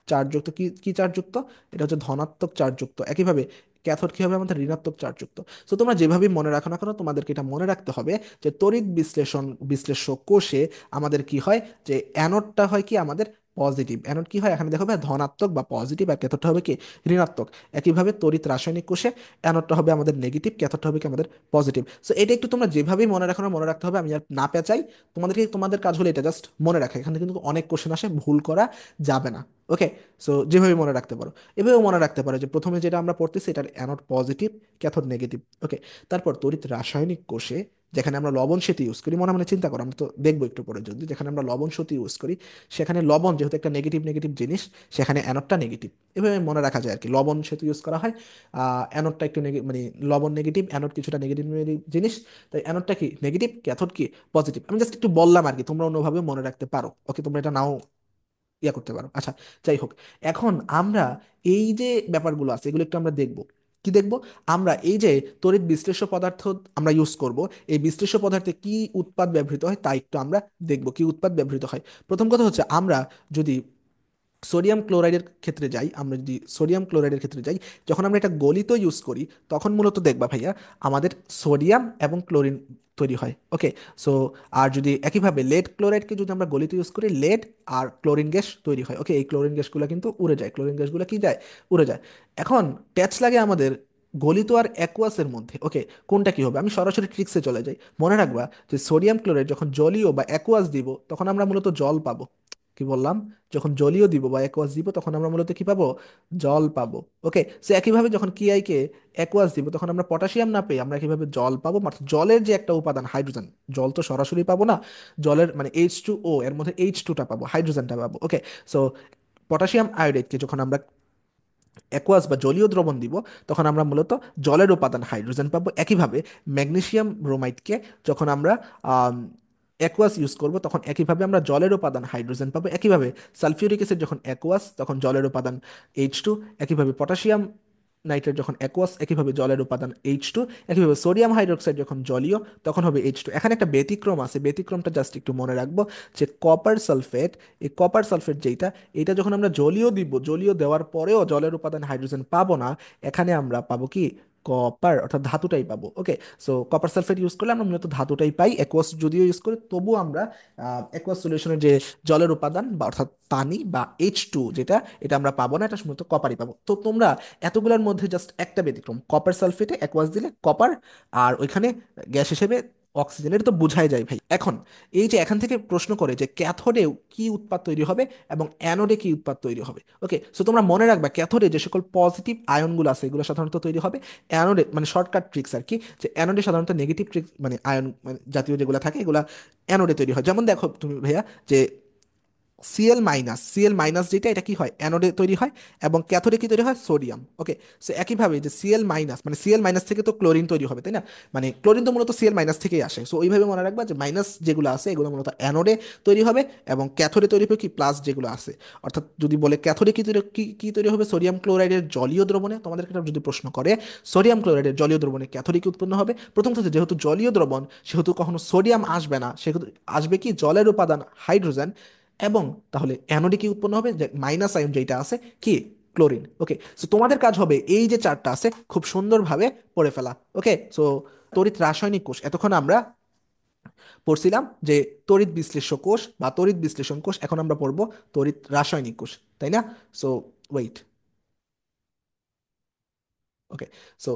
চার্জযুক্ত। কি কি চার্জযুক্ত? এটা হচ্ছে ধনাত্মক চার্জযুক্ত। একইভাবে ক্যাথোড কি হবে আমাদের? ঋণাত্মক চার্জযুক্ত। তো তোমরা যেভাবেই মনে রাখো না কেন, তোমাদেরকে এটা মনে রাখতে হবে যে তড়িৎ বিশ্লেষ্য কোষে আমাদের কি হয়? যে অ্যানোডটা হয় কি আমাদের? পজিটিভ। অ্যানোড কি হয় এখানে দেখো ভাই? ধনাত্মক বা পজিটিভ, আর ক্যাথোডটা হবে কি? ঋণাত্মক। একইভাবে তড়িৎ রাসায়নিক কোষে অ্যানোডটা হবে আমাদের নেগেটিভ, ক্যাথোডটা হবে কি আমাদের পজিটিভ। সো এটা একটু তোমরা যেভাবেই মনে রাখো না, মনে রাখতে হবে। আমি আর না পেঁচাই, তোমাদের কাজ হলো এটা জাস্ট মনে রাখা। এখানে কিন্তু অনেক কোশ্চেন আসে, ভুল করা যাবে না। ওকে, সো যেভাবে মনে রাখতে পারো এভাবেও মনে রাখতে পারো যে প্রথমে যেটা আমরা পড়তেছি এটার অ্যানোড পজিটিভ, ক্যাথোড নেগেটিভ। ওকে, তারপর তড়িৎ রাসায়নিক কোষে যেখানে আমরা লবণ সেতু ইউজ করি, মনে মনে চিন্তা করো, আমরা তো দেখবো একটু পরে, যদি যেখানে আমরা লবণ সেতু ইউজ করি, সেখানে লবণ যেহেতু একটা নেগেটিভ নেগেটিভ জিনিস, সেখানে অ্যানোডটা নেগেটিভ। এভাবে মনে রাখা যায় আর কি, লবণ সেতু ইউজ করা হয়। অ্যানোডটা একটু মানে লবণ নেগেটিভ, অ্যানোড কিছুটা নেগেটিভ নেগেটিভ জিনিস, তাই অ্যানোডটা কি? নেগেটিভ, ক্যাথোড কি? পজিটিভ। আমি জাস্ট একটু বললাম আর কি, তোমরা অন্যভাবে মনে রাখতে পারো। ওকে, তোমরা এটা নাও করতে পারো। আচ্ছা, যাই হোক, এখন আমরা এই যে ব্যাপারগুলো আছে এগুলো একটু আমরা দেখব। কি দেখব? আমরা এই যে তড়িৎ বিশ্লেষ্য পদার্থ আমরা ইউজ করব, এই বিশ্লেষ্য পদার্থে কি উৎপাদ ব্যবহৃত হয় তা একটু আমরা দেখব, কি উৎপাদ ব্যবহৃত হয়। প্রথম কথা হচ্ছে আমরা যদি সোডিয়াম ক্লোরাইডের ক্ষেত্রে যাই, আমরা যদি সোডিয়াম ক্লোরাইডের ক্ষেত্রে যাই, যখন আমরা এটা গলিত ইউজ করি, তখন মূলত দেখবা ভাইয়া আমাদের সোডিয়াম এবং ক্লোরিন তৈরি হয়। ওকে, সো আর যদি একইভাবে লেড ক্লোরাইডকে যদি আমরা গলিত ইউজ করি, লেড আর ক্লোরিন গ্যাস তৈরি হয়। ওকে, এই ক্লোরিন গ্যাসগুলো কিন্তু উড়ে যায়, ক্লোরিন গ্যাসগুলো কি যায়? উড়ে যায়। এখন প্যাচ লাগে আমাদের গলিত আর অ্যাকুয়াসের মধ্যে। ওকে, কোনটা কি হবে? আমি সরাসরি ট্রিক্সে চলে যাই। মনে রাখবা যে সোডিয়াম ক্লোরাইড যখন জলীয় বা অ্যাকুয়াস দিব, তখন আমরা মূলত জল পাবো। কি বললাম? যখন জলীয় দিব বা অ্যাকোয়াস দিব, তখন আমরা মূলত কি পাবো? জল পাবো। ওকে, সো একইভাবে যখন কিআই কে অ্যাকোয়াস দিব, তখন আমরা পটাশিয়াম না পেয়ে আমরা কিভাবে জল পাবো? মাত্র জলের যে একটা উপাদান হাইড্রোজেন, জল তো সরাসরি পাবো না, জলের মানে H2O এর মধ্যে H2টা পাবো, হাইড্রোজেনটা পাবো। ওকে, সো পটাশিয়াম আয়োডাইডকে যখন আমরা অ্যাকোয়াস বা জলীয় দ্রবণ দিব, তখন আমরা মূলত জলের উপাদান হাইড্রোজেন পাবো। একইভাবে ম্যাগনেসিয়াম ব্রোমাইডকে যখন আমরা অ্যাকোয়াস ইউজ করব, তখন একইভাবে আমরা জলের উপাদান হাইড্রোজেন পাবো। একইভাবে সালফিউরিক অ্যাসিড যখন অ্যাকোয়াস, তখন জলের উপাদান H2। একইভাবে পটাশিয়াম নাইট্রেট যখন অ্যাকোয়াস, একইভাবে জলের উপাদান H2। একইভাবে সোডিয়াম হাইড্রোক্সাইড যখন জলীয়, তখন হবে H2। এখানে একটা ব্যতিক্রম আছে, ব্যতিক্রমটা জাস্ট একটু মনে রাখবো, যে কপার সালফেট, এই কপার সালফেট যেটা, এটা যখন আমরা জলীয় দিব, জলীয় দেওয়ার পরেও জলের উপাদান হাইড্রোজেন পাবো না, এখানে আমরা পাবো কি? কপার, অর্থাৎ ধাতুটাই পাবো। ওকে, সো কপার সালফেট ইউজ করলে আমরা মূলত ধাতুটাই পাই। অ্যাকোয়াস যদিও ইউজ করি, তবুও আমরা অ্যাকোয়াস সলিউশনের যে জলের উপাদান বা অর্থাৎ পানি বা H2 যেটা, এটা আমরা পাবো না, এটা মূলত কপারই পাবো। তো তোমরা এতগুলোর মধ্যে জাস্ট একটা ব্যতিক্রম, কপার সালফেটে অ্যাকোয়াস দিলে কপার, আর ওইখানে গ্যাস হিসেবে অক্সিজেন। এটা তো বুঝাই যায় ভাই। এখন এই যে এখান থেকে প্রশ্ন করে যে ক্যাথোডে কি উৎপাদ তৈরি হবে এবং অ্যানোডে কি উৎপাদ তৈরি হবে। ওকে, সো তোমরা মনে রাখবা ক্যাথোডে যে সকল পজিটিভ আয়নগুলো আছে এগুলো সাধারণত তৈরি হবে। অ্যানোডে মানে শর্টকাট ট্রিক্স আর কি, যে অ্যানোডে সাধারণত নেগেটিভ ট্রিক্স মানে আয়ন মানে জাতীয় যেগুলো থাকে এগুলো অ্যানোডে তৈরি হয়। যেমন দেখো তুমি ভাইয়া, যে সিএল মাইনাস যেটা, এটা কি হয়, অ্যানোডে তৈরি হয়, এবং ক্যাথোডে কি তৈরি হয়, সোডিয়াম। ওকে, সো একইভাবে যে সিএল মাইনাস, মানে সিএল মাইনাস থেকে তো ক্লোরিন তৈরি হবে, তাই না? মানে ক্লোরিন তো মূলত সিএল মাইনাস থেকেই আসে। সো ওইভাবে মনে রাখবা যে মাইনাস যেগুলো আছে এগুলো মূলত অ্যানোডে তৈরি হবে, এবং ক্যাথোডে তৈরি হবে কি, প্লাস যেগুলো আছে। অর্থাৎ যদি বলে ক্যাথোডে কি তৈরি, কি তৈরি হবে, সোডিয়াম ক্লোরাইডের জলীয় দ্রবণে, তোমাদেরকে একটা যদি প্রশ্ন করে সোডিয়াম ক্লোরাইডের জলীয় দ্রবণে ক্যাথোডে কি উৎপন্ন হবে, প্রথম কথা যেহেতু জলীয় দ্রবণ, সেহেতু কখনো সোডিয়াম আসবে না, সেহেতু আসবে কি, জলের উপাদান হাইড্রোজেন। এবং তাহলে অ্যানোডে কি উৎপন্ন হবে, যে মাইনাস আয়ন যেটা আছে কি, ক্লোরিন। ওকে, সো তোমাদের কাজ হবে এই যে চারটা আছে খুব সুন্দরভাবে পড়ে ফেলা। ওকে, সো তড়িৎ রাসায়নিক কোষ এতক্ষণ আমরা পড়ছিলাম যে তড়িৎ বিশ্লেষ্য কোষ বা তড়িৎ বিশ্লেষণ কোষ, এখন আমরা পড়বো তড়িৎ রাসায়নিক কোষ, তাই না? So wait. ওকে, সো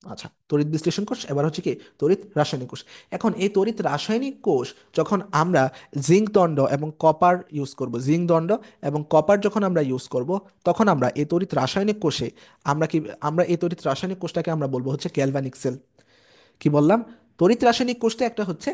আচ্ছা, তড়িৎ বিশ্লেষণ কোষ, এবার হচ্ছে কি তড়িৎ রাসায়নিক কোষ। এখন এই তড়িৎ রাসায়নিক কোষ যখন আমরা জিঙ্ক দণ্ড এবং কপার ইউজ করব, জিঙ্ক দণ্ড এবং কপার যখন আমরা ইউজ করব, তখন আমরা এই তড়িৎ রাসায়নিক কোষে আমরা কি, আমরা এই তড়িৎ রাসায়নিক কোষটাকে আমরা বলবো হচ্ছে গ্যালভানিক সেল। কি বললাম, তড়িৎ রাসায়নিক কোষটা একটা হচ্ছে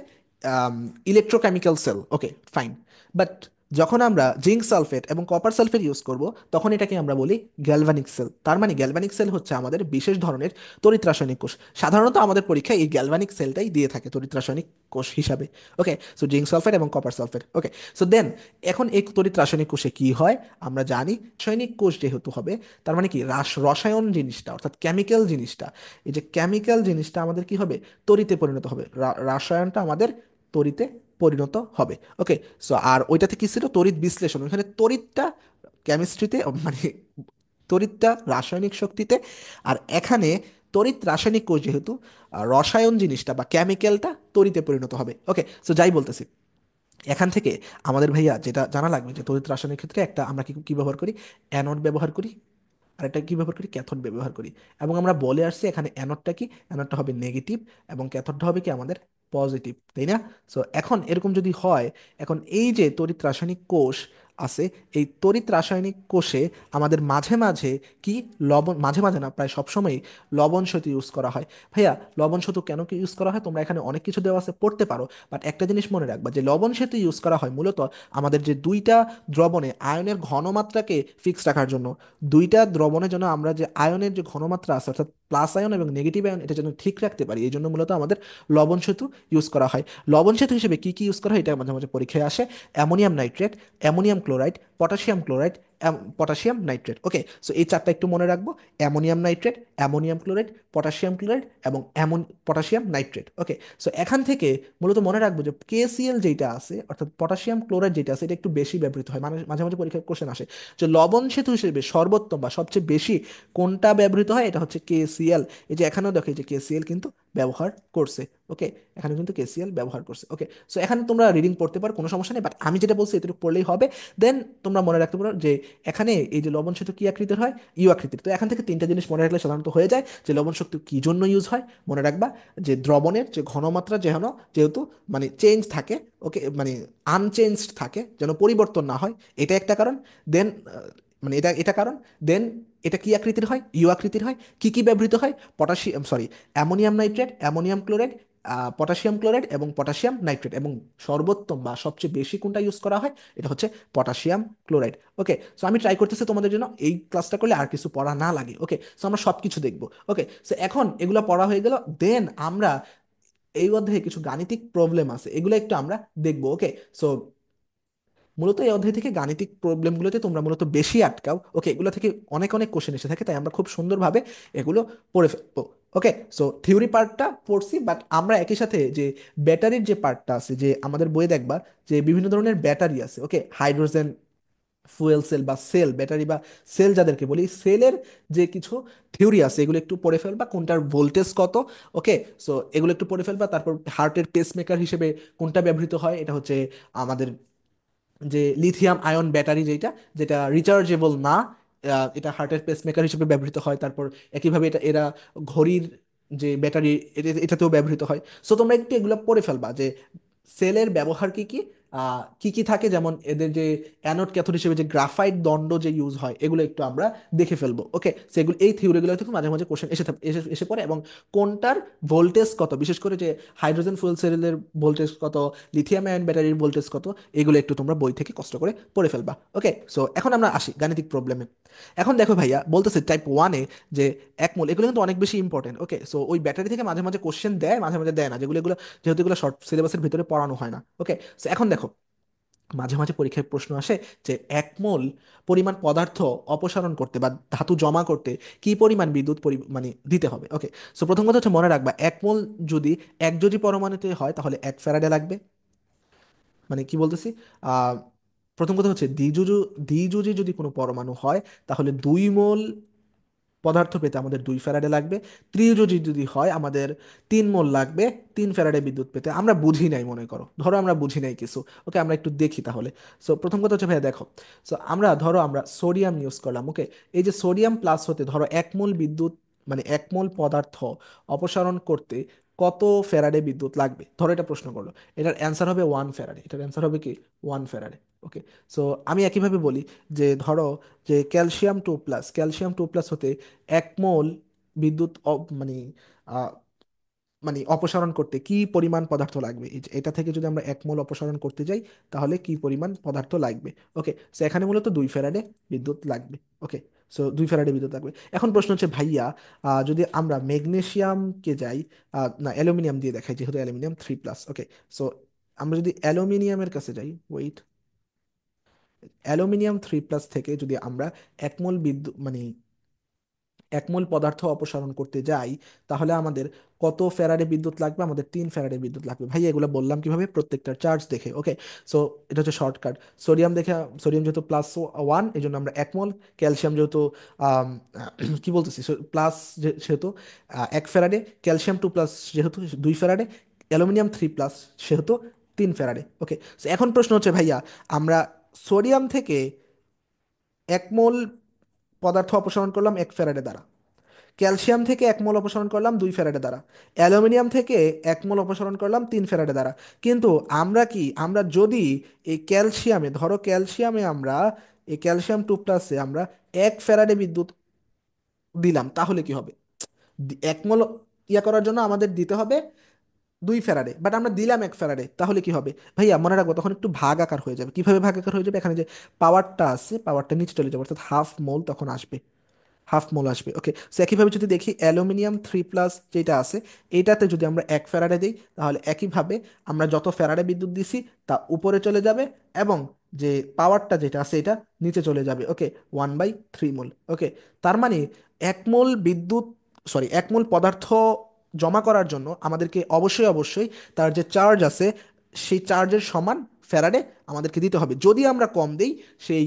electrochemical cell. Okay, fine. But যখন আমরা জিঙ্ক সালফেট এবং কপার সালফেট ইউজ করব, তখন এটাকে আমরা বলি গ্যালভানিক সেল। তার মানে গ্যালভানিক সেল হচ্ছে আমাদের বিশেষ ধরনের তড়িৎ রাসায়নিক কোষ। সাধারণত আমাদের পরীক্ষায় এই গ্যালভানিক সেলটাই দিয়ে থাকে তড়িৎ রাসায়নিক কোষ হিসাবে। ওকে, সো জিঙ্ক সালফেট এবং কপার সালফেট। ওকে, সো দেন এখন এই তড়িৎ রাসায়নিক কোষে কি হয় আমরা জানি। রাসায়নিক কোষ যেহেতু হবে, তার মানে কি রসায়ন জিনিসটা, অর্থাৎ কেমিক্যাল জিনিসটা, এই যে কেমিক্যাল জিনিসটা আমাদের কি হবে, তড়িতে পরিণত হবে। রাসায়নটা আমাদের তড়িতে পরিণত হবে। ওকে, সো আর ওইটাতে কি ছিল, তড়িৎ বিশ্লেষণ, ওইখানে তড়িৎটা কেমিস্ট্রিতে, মানে তড়িৎটা রাসায়নিক শক্তিতে। আর এখানে তড়িৎ রাসায়নিক কোষ যেহেতু, রসায়ন জিনিসটা বা কেমিক্যালটা তড়িতে পরিণত হবে। ওকে, সো যাই বলতেছি, এখান থেকে আমাদের ভাইয়া যেটা জানা লাগবে যে তড়িৎ রাসায়নিক ক্ষেত্রে একটা আমরা কি কি ব্যবহার করি, অ্যানোড ব্যবহার করি, আর এটা কি ব্যবহার করি, ক্যাথোড ব্যবহার করি। এবং আমরা বলে আসছি এখানে অ্যানোডটা কি, অ্যানোডটা হবে নেগেটিভ, এবং ক্যাথোডটা হবে কি আমাদের পজিটিভ, তাই না? সো এখন এরকম যদি হয়, এখন এই যে তড়িৎ রাসায়নিক কোষ আছে, এই তড়িৎ রাসায়নিক কোষে আমাদের মাঝে মাঝে কি, লবণ, মাঝে মাঝে না, প্রায় সবসময় লবণ সেতু ইউজ করা হয়। ভাইয়া লবণ সেতু কেন কি ইউজ করা হয়, তোমরা এখানে অনেক কিছু দেওয়া আছে পড়তে পারো, বাট একটা জিনিস মনে রাখবা যে লবণ সেতু ইউজ করা হয় মূলত আমাদের যে দুইটা দ্রবণে আয়নের ঘনমাত্রাকে ফিক্স রাখার জন্য। দুইটা দ্রবণের জন্য আমরা যে আয়নের যে ঘনমাত্রা আছে, অর্থাৎ প্লাস আয়ন এবং নেগেটিভ আয়ন, এটা যেন ঠিক রাখতে পারি, এই জন্য মূলত আমাদের লবণ সেতু ইউজ করা হয়। লবণ সেতু হিসেবে কি কি ইউজ করা হয়, এটা মাঝে মাঝে পরীক্ষায় আসে। Ammonium nitrate, ammonium chloride, potassium chloride, potassium nitrate. Okay, so এই চারটা একটু মনে রাখবো, ammonium nitrate, ammonium chloride, potassium chloride এবং পটাশিয়াম নাইট্রেট। ওকে, সো এখান থেকে মূলত মনে রাখবো যে কেসিএল যেটা আছে, অর্থাৎ পটাশিয়াম ক্লোরাইড যেটা আছে, এটা একটু বেশি ব্যবহৃত হয়, মানে মাঝে মাঝে পরীক্ষায় কোশ্চেন আসে যে লবণ সেতু হিসেবে সর্বোত্তম বা সবচেয়ে বেশি কোনটা ব্যবহৃত হয়, এটা হচ্ছে কেসিএল। এই যে এখানেও দেখো, এই যে কেসিএল কিন্তু ব্যবহার করছে। ওকে, এখানে কিন্তু কেসিএল ব্যবহার করছে। ওকে, সো এখানে তোমরা রিডিং পড়তে পারো, কোনো সমস্যা নেই, বাট আমি যেটা বলছি এটুকু পড়লেই হবে। দেন তোমরা মনে রাখতে পারো যে এখানে এই যে লবণ সেতু কি আকৃতির হয়, ইউ আকৃতির। তো এখান থেকে তিনটা জিনিস মনে রাখলে সাধারণত হয়ে যায় যে লবণ সেতু কি জন্য ইউজ হয়। মনে রাখবা যে দ্রবণের যে ঘনমাত্রা যেন, যেহেতু মানে চেঞ্জ থাকে, ওকে, মানে আনচেঞ্জড থাকে, যেন পরিবর্তন না হয়, এটা একটা কারণ। দেন মানে এটা এটা কারণ। দেন এটা কি আকৃতির হয়, ইউ আকৃতির হয়। কি কি ব্যবহৃত হয়, potassium, sorry, ammonium nitrate, ammonium chloride, potassium chloride এবং পটাশিয়াম নাইট্রেট, এবং সর্বোত্তম বা সবচেয়ে বেশি কোনটা ইউজ করা হয়, এটা হচ্ছে পটাশিয়াম ক্লোরাইড। ওকে, সো আমি ট্রাই করতেছি তোমাদের জন্য এই ক্লাসটা করলে আর কিছু পড়া না লাগে। ওকে, সো আমরা সব কিছু দেখবো। ওকে, সো এখন এগুলো পড়া হয়ে গেল। দেন আমরা এই অধ্যায়ে কিছু গাণিতিক প্রবলেম আছে, এগুলো একটু আমরা দেখবো। ওকে, সো মূলত এই অধ্যায় থেকে গাণিতিক প্রবলেমগুলোতে তোমরা মূলত বেশি আটকাও। ওকে, এগুলো থেকে অনেক অনেক কোশ্চেন এসে থাকে, তাই আমরা খুব সুন্দরভাবে এগুলো পড়ে ফেলবো। ওকে, সো থিওরি পার্টটা পড়ছি, বাট আমরা একই সাথে যে ব্যাটারির যে পার্টটা আছে, যে আমাদের বইয়ে দেখবা যে বিভিন্ন ধরনের ব্যাটারি আছে। ওকে, হাইড্রোজেন ফুয়েল সেল বা সেল, ব্যাটারি বা সেল যাদেরকে বলি, সেলের যে কিছু থিওরি আছে এগুলো একটু পড়ে ফেলবা, কোনটার ভোল্টেজ কত। ওকে, সো এগুলো একটু পড়ে ফেলবা। তারপর হার্টের পেসমেকার হিসেবে কোনটা ব্যবহৃত হয়, এটা হচ্ছে আমাদের যে লিথিয়াম আয়ন ব্যাটারি, যেটা যেটা রিচার্জেবল না, এটা হার্টের পেসমেকার হিসেবে ব্যবহৃত হয়। তারপর একইভাবে এটা এরা ঘড়ির যে ব্যাটারি, এটাতেও ব্যবহৃত হয়। সো তোমরা একটু এগুলো পড়ে ফেলবা যে সেলের ব্যবহার কি কি, কি কি থাকে, যেমন এদের যে অ্যানোড ক্যাথোড হিসেবে যে গ্রাফাইট দণ্ড যে ইউজ হয়, এগুলো একটু আমরা দেখে ফেলবো। ওকে, সেগুলো এই থিওরিগুলো থেকে মাঝে মাঝে কোশ্চেন এসে এসে পড়ে, এবং কোনটার ভোল্টেজ কত, বিশেষ করে যে হাইড্রোজেন ফুয়েল সেলের ভোল্টেজ কত, লিথিয়াম আয়ন ব্যাটারির ভোল্টেজ কত, এগুলো একটু তোমরা বই থেকে কষ্ট করে পড়ে ফেলবা। ওকে, সো এখন আমরা আসি গাণিতিক প্রবলেমে। এখন দেখো ভাইয়া, বলতেছে টাইপ ওয়ানে যে এক মোল, এগুলো কিন্তু অনেক বেশি ইম্পর্টেন্ট। ওকে, সো ওই ব্যাটারি থেকে মাঝে মাঝে কোশ্চেন দেয়, মাঝে মাঝে দেয় না, যেগুলো এগুলো যেহেতু এগুলো শর্ট সিলেবাসের ভিতরে পড়ানো হয় না। ওকে, সো এখন দেখো, মাঝে মাঝে পরীক্ষায় প্রশ্ন আসে যে এক মোল পরিমাণ পদার্থ অপসারণ করতে বা ধাতু জমা করতে কি পরিমাণ বিদ্যুৎ মানে দিতে হবে। ওকে, সো প্রথম কথা হচ্ছে মনে রাখবা, এক মোল যদি একযোজি পরমাণুতে হয় তাহলে 1 ফ্যারাডে লাগবে। মানে কি বলতেছি, আহ প্রথম কথা হচ্ছে দ্বিযোজী যদি কোনো পরমাণু হয় তাহলে 2 মোল পদার্থ পেতে আমাদের 2 ফ্যারাডে লাগবে। ত্রিযোজী যদি হয় আমাদের 3 মোল লাগবে 3 ফ্যারাডে বিদ্যুৎ পেতে। আমরা বুঝি নাই, মনে করো, ধরো আমরা বুঝি নাই কিছু। ওকে, আমরা একটু দেখি তাহলে। সো প্রথম কথা হচ্ছে ভাইয়া দেখো, সো আমরা সোডিয়াম ইউজ করলাম। ওকে, এই যে সোডিয়াম প্লাস হতে ধরো 1 মোল বিদ্যুৎ, মানে 1 মোল পদার্থ অপসারণ করতে কত ফ্যারাডে বিদ্যুৎ লাগবে, ধরো এটা প্রশ্ন করলো। এটার অ্যান্সার হবে 1 ফ্যারাডে। এটার অ্যান্সার হবে কি, 1 ফ্যারাডে। ওকে, সো আমি একইভাবে বলি যে ধরো যে ক্যালসিয়াম 2+ হতে 1 মোল বিদ্যুৎ মানে আহ, মানে অপসারণ করতে কি পরিমাণ পদার্থ লাগবে, এই যে এটা থেকে যদি আমরা 1 মোল অপসারণ করতে যাই তাহলে কি পরিমাণ পদার্থ লাগবে। ওকে, সো এখানে মূলত 2 ফ্যারাডে বিদ্যুৎ লাগবে। ওকে, সো 2 ফ্যারাডে বিদ্যুৎ লাগবে। এখন প্রশ্ন হচ্ছে ভাইয়া, যদি আমরা ম্যাগনেসিয়ামকে যাই, না অ্যালুমিনিয়াম দিয়ে দেখাই যেহেতু অ্যালুমিনিয়াম 3+। ওকে, সো আমরা যদি অ্যালুমিনিয়ামের কাছে যাই, ওয়েট, অ্যালুমিনিয়াম 3+ থেকে যদি আমরা 1 মোল বিদ্যুৎ মানে 1 মোল পদার্থ অপসারণ করতে যাই তাহলে আমাদের কত ফ্যারাডে বিদ্যুৎ লাগবে, আমাদের 3 ফ্যারাডে বিদ্যুৎ লাগবে। ভাই এগুলো বললাম কিভাবে, প্রত্যেকটার চার্জ দেখে। ওকে, সো এটা হচ্ছে শর্টকাট। সোডিয়াম দেখে, সোডিয়াম যেহেতু +1 এই জন্য আমরা 1 মোল, ক্যালসিয়াম যেহেতু আম, কি বলতেছি, প্লাস যেহেতু 1 ফ্যারাডে, ক্যালসিয়াম 2+ যেহেতু 2 ফ্যারাডে, অ্যালুমিনিয়াম 3+ সেহেতু 3 ফ্যারাডে। ওকে, সো এখন প্রশ্ন হচ্ছে ভাইয়া, আমরা সোডিয়াম থেকে 1 মোল পদার্থ অপসারণ করলাম 1 ফ্যারাডে দ্বারা, ক্যালসিয়াম থেকে 1 মোল অপসারণ করলাম 2 ফ্যারাডে দ্বারা, অ্যালুমিনিয়াম থেকে 1 মোল অপসারণ করলাম 3 ফ্যারাডে দ্বারা। কিন্তু আমরা যদি এই ক্যালসিয়ামে, ধরো ক্যালসিয়ামে আমরা, এই ক্যালসিয়াম 2+-এ আমরা 1 ফ্যারাডে বিদ্যুৎ দিলাম, তাহলে কি হবে? 1 মোল ইয়া করার জন্য আমাদের দিতে হবে 2 ফ্যারাডে, বাট আমরা দিলাম 1 ফ্যারাডে, তাহলে কি হবে? ভাইয়া মনে রাখবো, তখন একটু ভাগ আকার হয়ে যাবে। কিভাবে ভাগ আকার হয়ে যাবে, এখানে যে পাওয়ারটা আছে পাওয়ারটা নিচে চলে যাবে, অর্থাৎ 1/2 মোল তখন আসবে, 1/2 মোল আসবে। ওকে, সো একইভাবে যদি দেখি অ্যালুমিনিয়াম 3+ যেটা আছে, এটাতে যদি আমরা 1 ফ্যারাডে দিই তাহলে একইভাবে আমরা যত ফ্যারাডে বিদ্যুৎ দিছি তা উপরে চলে যাবে, এবং যে পাওয়ারটা যেটা আছে এটা নিচে চলে যাবে। ওকে, 1/3 মোল। ওকে, তার মানে 1 মোল বিদ্যুৎ, সরি 1 মোল পদার্থ জমা করার জন্য আমাদেরকে অবশ্যই অবশ্যই তার যে চার্জ আছে সেই চার্জের সমান ফ্যারাডে আমাদেরকে দিতে হবে। যদি আমরা কম দিই, সেই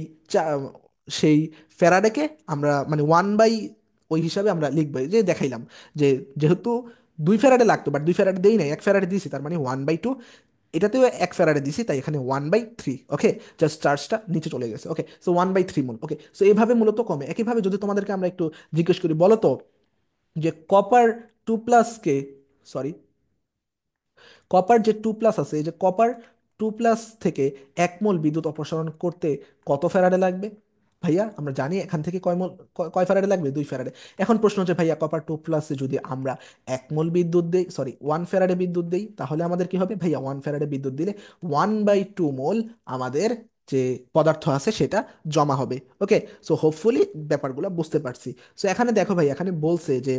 সেই ফ্যারাডেকে আমরা মানে 1/, ওই হিসাবে আমরা লিখবো, এই যে দেখাইলাম যে যেহেতু 2 ফ্যারাডে লাগতো বাট 2 ফ্যারাডে দেই নাই, 1 ফ্যারাডে দিয়েছি, তার মানে 1/2। এটাতেও 1 ফ্যারাডে দিছি, তাই এখানে 1/3। ওকে, জাস্ট চার্জটা নিচে চলে গেছে। ওকে, সো 1/3 মোল। ওকে, সো এইভাবে মূলত কমে। একইভাবে যদি তোমাদেরকে আমরা একটু জিজ্ঞেস করি, বলো তো যে কপার 2+কে, সরি, কপার যে 2+ আছে, এই যে কপার 2+ থেকে 1 মোল বিদ্যুৎ অপসারণ করতে কত ফ্যারাডে লাগবে? ভাইয়া আমরা জানি এখান থেকে কয় মোল, কয় ফ্যারাডে লাগবে, 2 ফ্যারাডে। এখন প্রশ্ন হচ্ছে ভাইয়া, কপার 2+-এ যদি আমরা 1 মোল বিদ্যুৎ দেই, সরি 1 ফ্যারাডে বিদ্যুৎ দেই, তাহলে আমাদের কি হবে ভাইয়া? 1 ফ্যারাডে বিদ্যুৎ দিলে 1/2 মোল আমাদের যে পদার্থ আছে সেটা জমা হবে। ওকে, সো হোপফুলি ব্যাপারগুলো বুঝতে পারছি। সো এখানে দেখো ভাই, এখানে বলছে যে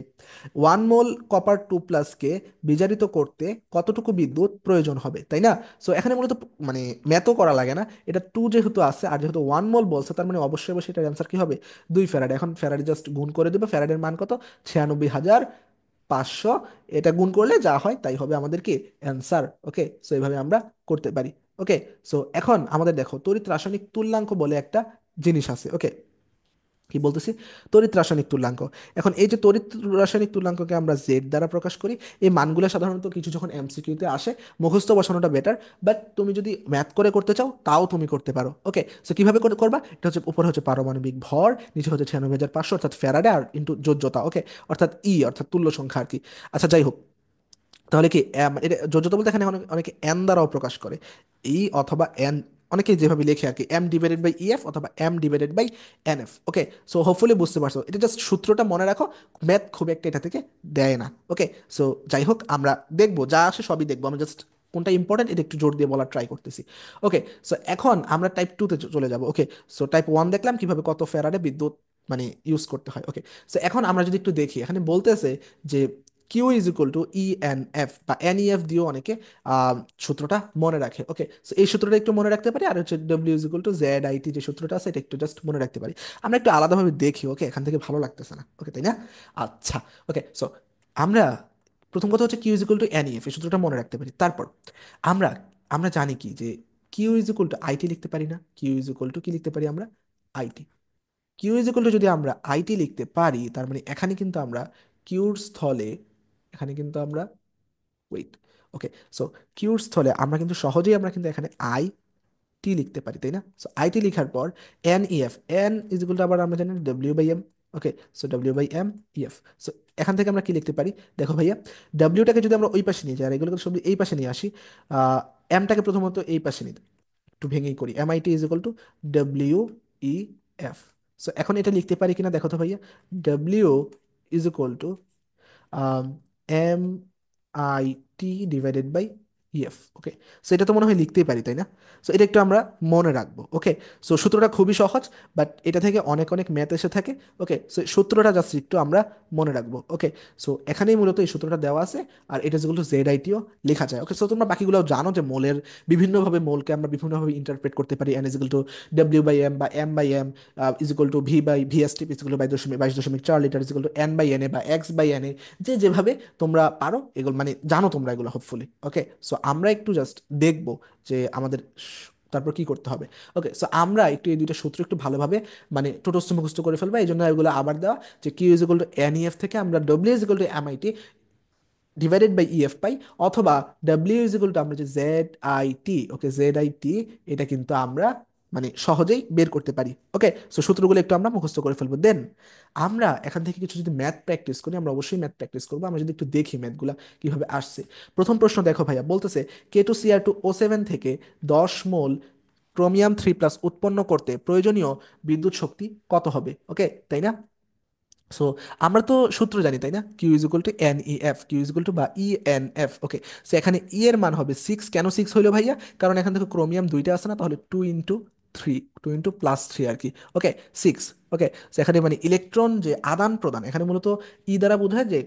1 মোল কপার 2+-কে বিজারিত করতে কতটুকু বিদ্যুৎ প্রয়োজন হবে, তাই না? সো এখানে মূলত মানে ম্যাথও করা লাগে না, এটা যেহেতু আছে আর যেহেতু 1 মোল বলছে, তার মানে অবশ্যই অবশ্যই এটার অ্যান্সার কি হবে? 2 ফ্যারাড। এখন ফ্যারাডে জাস্ট গুণ করে দেবো, ফ্যারাডের মান কত? 96,500। এটা গুণ করলে যা হয় তাই হবে আমাদের কি অ্যান্সার। ওকে, সো এইভাবে আমরা করতে পারি। ওকে, সো এখন আমাদের দেখো তড়িৎ রাসায়নিক তুল্যাঙ্ক বলে একটা জিনিস আছে। ওকে, কি বলতেছি, তড়িৎ রাসায়নিক তুল্যাঙ্ক। এখন এই যে তড়িৎ রাসায়নিক তুল্যাঙ্ককে আমরা জেড দ্বারা প্রকাশ করি। এই মানগুলো সাধারণত কিছু যখন এমসিকিউতে আসে মুখস্থ বসানোটা বেটার, বাট তুমি যদি ম্যাথ করে করতে চাও তাও তুমি করতে পারো। ওকে, সো কিভাবে করবা, এটা হচ্ছে উপরে হচ্ছে পারমাণবিক ভর, নিচে হচ্ছে 96,500 অর্থাৎ ফ্যারাডে, আর ইন্টু যোজ্যতা। ওকে, অর্থাৎ অর্থাৎ তুল্য সংখ্যা আর কি। আচ্ছা যাই হোক, তাহলে কি এটা যোজ্যতা বলতে এখানে অনেকে এন দ্বারাও প্রকাশ করে, ই অথবা এন, অনেকে যেভাবে লেখে আর কি, এম ডিভাইডেড বাই ইএফ অথবা M divided by N F. Okay, so hopefully বুঝতে পারছো, এটা জাস্ট সূত্রটা মনে রাখো, ম্যাথ খুব একটা এটা থেকে দেয় না। ওকে, সো যাই হোক আমরা দেখবো, যা আসে সবই দেখবো, আমরা জাস্ট কোনটা ইম্পর্টেন্ট এটা একটু জোর দিয়ে বলার ট্রাই করতেছি। ওকে, সো এখন আমরা টাইপ টুতে চলে যাব। ওকে, সো টাইপ ওয়ান দেখলাম কিভাবে কত ফ্যারাডে বিদ্যুৎ মানে ইউজ করতে হয়। ওকে, সো এখন আমরা যদি একটু দেখি, এখানে বলতেছে যে Q is equal to E N F বা এন ই এফ দিয়েও অনেকে আহ, সূত্রটা মনে রাখে। ওকে, সো এই সূত্রটা একটু মনে রাখতে পারি, আর হচ্ছে W is equal to Z I টি যে সূত্রটা আছে এটা একটু জাস্ট মনে রাখতে পারি। আমরা একটু আলাদাভাবে দেখি, ওকে, এখান থেকে ভালো লাগতেছে না, ওকে তাই না? আচ্ছা, ওকে, সো আমরা প্রথম কথা হচ্ছে Q is equal to N E F এই সূত্রটা মনে রাখতে পারি। তারপর আমরা আমরা জানি কি যে Q is equal to IT লিখতে পারি না? কিউ ইজ ইকুয়াল টু কি লিখতে পারি আমরা? IT. Q is equal to যদি আমরা আইটি লিখতে পারি, তার মানে এখানে কিন্তু আমরা কিউর স্থলে, এখানে কিন্তু আমরা ওয়েট, ওকে, সো কিউর স্থলে আমরা কিন্তু সহজেই আমরা কিন্তু এখানে আই টি লিখতে পারি, তাই না? সো আইটি লিখার পর N E F, N is equal to আবার আমরা জানি W by M. Okay, so W by M EF. So এখান থেকে আমরা কি লিখতে পারি? দেখো ভাইয়া, ডাব্লিউটাকে যদি আমরা ওই পাশে নিয়ে যাই আর এগুলোকে সব এই পাশে নিয়ে আসি, এমটাকে প্রথমত এই পাশে নিই, একটু ভেঙেই করি, M I T is equal to W E F. So এখন এটা লিখতে পারি কিনা দেখো তো ভাইয়া, W is equal to M I T divided by EF. Okay, so এটা তো মনে হয় লিখতেই পারি, তাই না? সো এটা একটু আমরা মনে রাখবো। ওকে, সো সূত্রটা খুবই সহজ, বাট এটা থেকে অনেক অনেক ম্যাথ এসে থাকে। ওকে, সো সূত্রটা জাস্ট একটু আমরা মনে রাখবো। ওকে, সো এখানেই মূলত এই সূত্রটা দেওয়া আছে, আর এটা যেগুলো জেড আইটিও লেখা যায়। ওকে, সো তোমরা বাকিগুলো জানো যে মোলের বিভিন্নভাবে মোলকে আমরা বিভিন্নভাবে ইন্টারপ্রেট করতে পারি, N is equal to W by M বা M by M is equal to V by V S T is equal to 22.4 litre is equal to N by N A বা এক্স বাই এন এ, যে যেভাবে তোমরা পারো এগুলো মানে জানো তোমরা এগুলো হোপফুলি। ওকে, সো আমরা একটু জাস্ট দেখবো যে আমাদের তারপর কি করতে হবে। ওকে, সো আমরা একটু এই দুইটা সূত্র একটু ভালোভাবে মানে টোটস্থ মুখস্থ করে ফেলবো, এই জন্য এগুলো আবার দেওয়া, যে Q is equal to N E F থেকে আমরা W is equal to M I T divided by EF পাই, অথবা ডাব্লিউ ইজ ইকুয়াল টু আমরা যে Z I T, okay Z I T, এটা কিন্তু আমরা মানে সহজেই বের করতে পারি। ওকে, সো সূত্রগুলো একটু আমরা মুখস্থ করে ফেলবো, দেন আমরা এখান থেকে কিছু যদি ম্যাথ প্র্যাকটিস করি, আমরা অবশ্যই ম্যাথ প্র্যাকটিস করবো, আমরা যদি একটু দেখি ম্যাথগুলা কিভাবে আসছে। প্রথম প্রশ্ন দেখো ভাইয়া, বলতেছে কে টু সিআর টু ও সেভেন থেকে 10 মোল ক্রোমিয়াম 3+ উৎপন্ন করতে প্রয়োজনীয় বিদ্যুৎ শক্তি কত হবে? ওকে, তাই না? সো আমরা তো সূত্র জানি, তাই না? Q is equal to N E F, Q is equal to বা E N F. Okay, so এখানে ই এর মান হবে 6। কেন 6 হইলো ভাইয়া? কারণ এখান থেকে ক্রোমিয়াম দুইটা আছে না, তাহলে 2 ইন্টু 3, 2 ইন্টু +3 আর কি। ওকে, 6। ওকে, সো এখানে মানে ইলেকট্রন যে আদান প্রদান, এখানে মূলত ই দ্বারা বোঝায় যে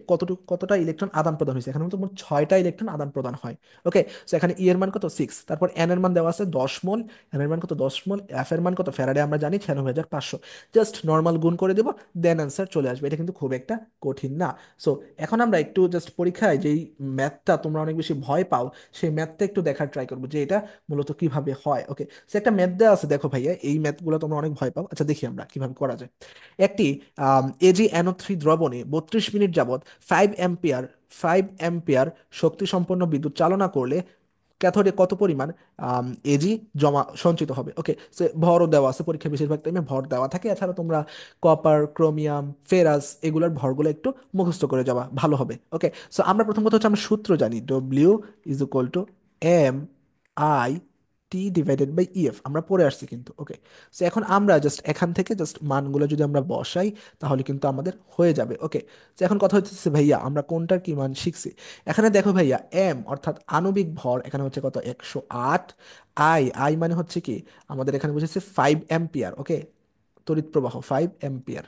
কতটা ইলেকট্রন আদান প্রদান হয়েছে, এখানে মূলত মোট 6টা ইলেকট্রন আদান প্রদান হয়। ওকে, সো এখানে ই এর মান কত? 6। তারপর এন এর মান দেওয়া আছে 10 মোল, এন এর মান কত? 10 মোল, এফ এর মান কত? ফ্যারাডে আমরা জানি 96,500। জাস্ট নর্মাল গুণ করে দেবো, দেন অ্যান্সার চলে আসবে, এটা কিন্তু খুব একটা কঠিন না। সো এখন আমরা একটু জাস্ট পরীক্ষায় যেই ম্যাথটা তোমরা অনেক বেশি ভয় পাও, সেই ম্যাথটা একটু দেখার ট্রাই করবো যে এটা মূলত কিভাবে হয়। ওকে, সে একটা ম্যাথ দেওয়া আছে, দেখো ভাইয়া এই ম্যাথগুলো তোমরা অনেক ভয় পাও, আচ্ছা দেখি আমরা কিভাবে করা যায়। একটি এজি NO3 দ্রবণে 32 মিনিট যাবত 5 অ্যাম্পিয়ার 5 অ্যাম্পিয়ার শক্তি সম্পন্ন বিদ্যুৎ চালনা করলে ক্যাথোডে কত পরিমাণ এজি জমা সঞ্চিত হবে? ওকে, সে ভরও দেওয়া আছে, পরীক্ষা বেশিরভাগ টাইমে ভর দেওয়া থাকে। এছাড়া তোমরা কপার, ক্রোমিয়াম, ফেরাস এগুলোর ভরগুলো একটু মুখস্থ করে যাওয়া ভালো হবে। ওকে, সো আমরা প্রথম কথা হচ্ছে আমরা সূত্র জানি, W is equal to M I T divided by EF, আমরা পড়ে আসছি কিন্তু। ওকে, সো এখন আমরা জাস্ট এখান থেকে জাস্ট মানগুলো যদি আমরা বসাই, তাহলে কিন্তু আমাদের হয়ে যাবে। ওকে, তো এখন কথা হচ্ছে ভাইয়া আমরা কোনটার কি মান শিখছি। এখানে দেখো ভাইয়া, এম অর্থাৎ আণবিক ভর এখানে হচ্ছে কত? 108। আই আই মানে হচ্ছে কি, আমাদের এখানে বুঝেছে 5 অ্যাম্পিয়ার। ওকে, তড়িৎ প্রবাহ 5 অ্যাম্পিয়ার।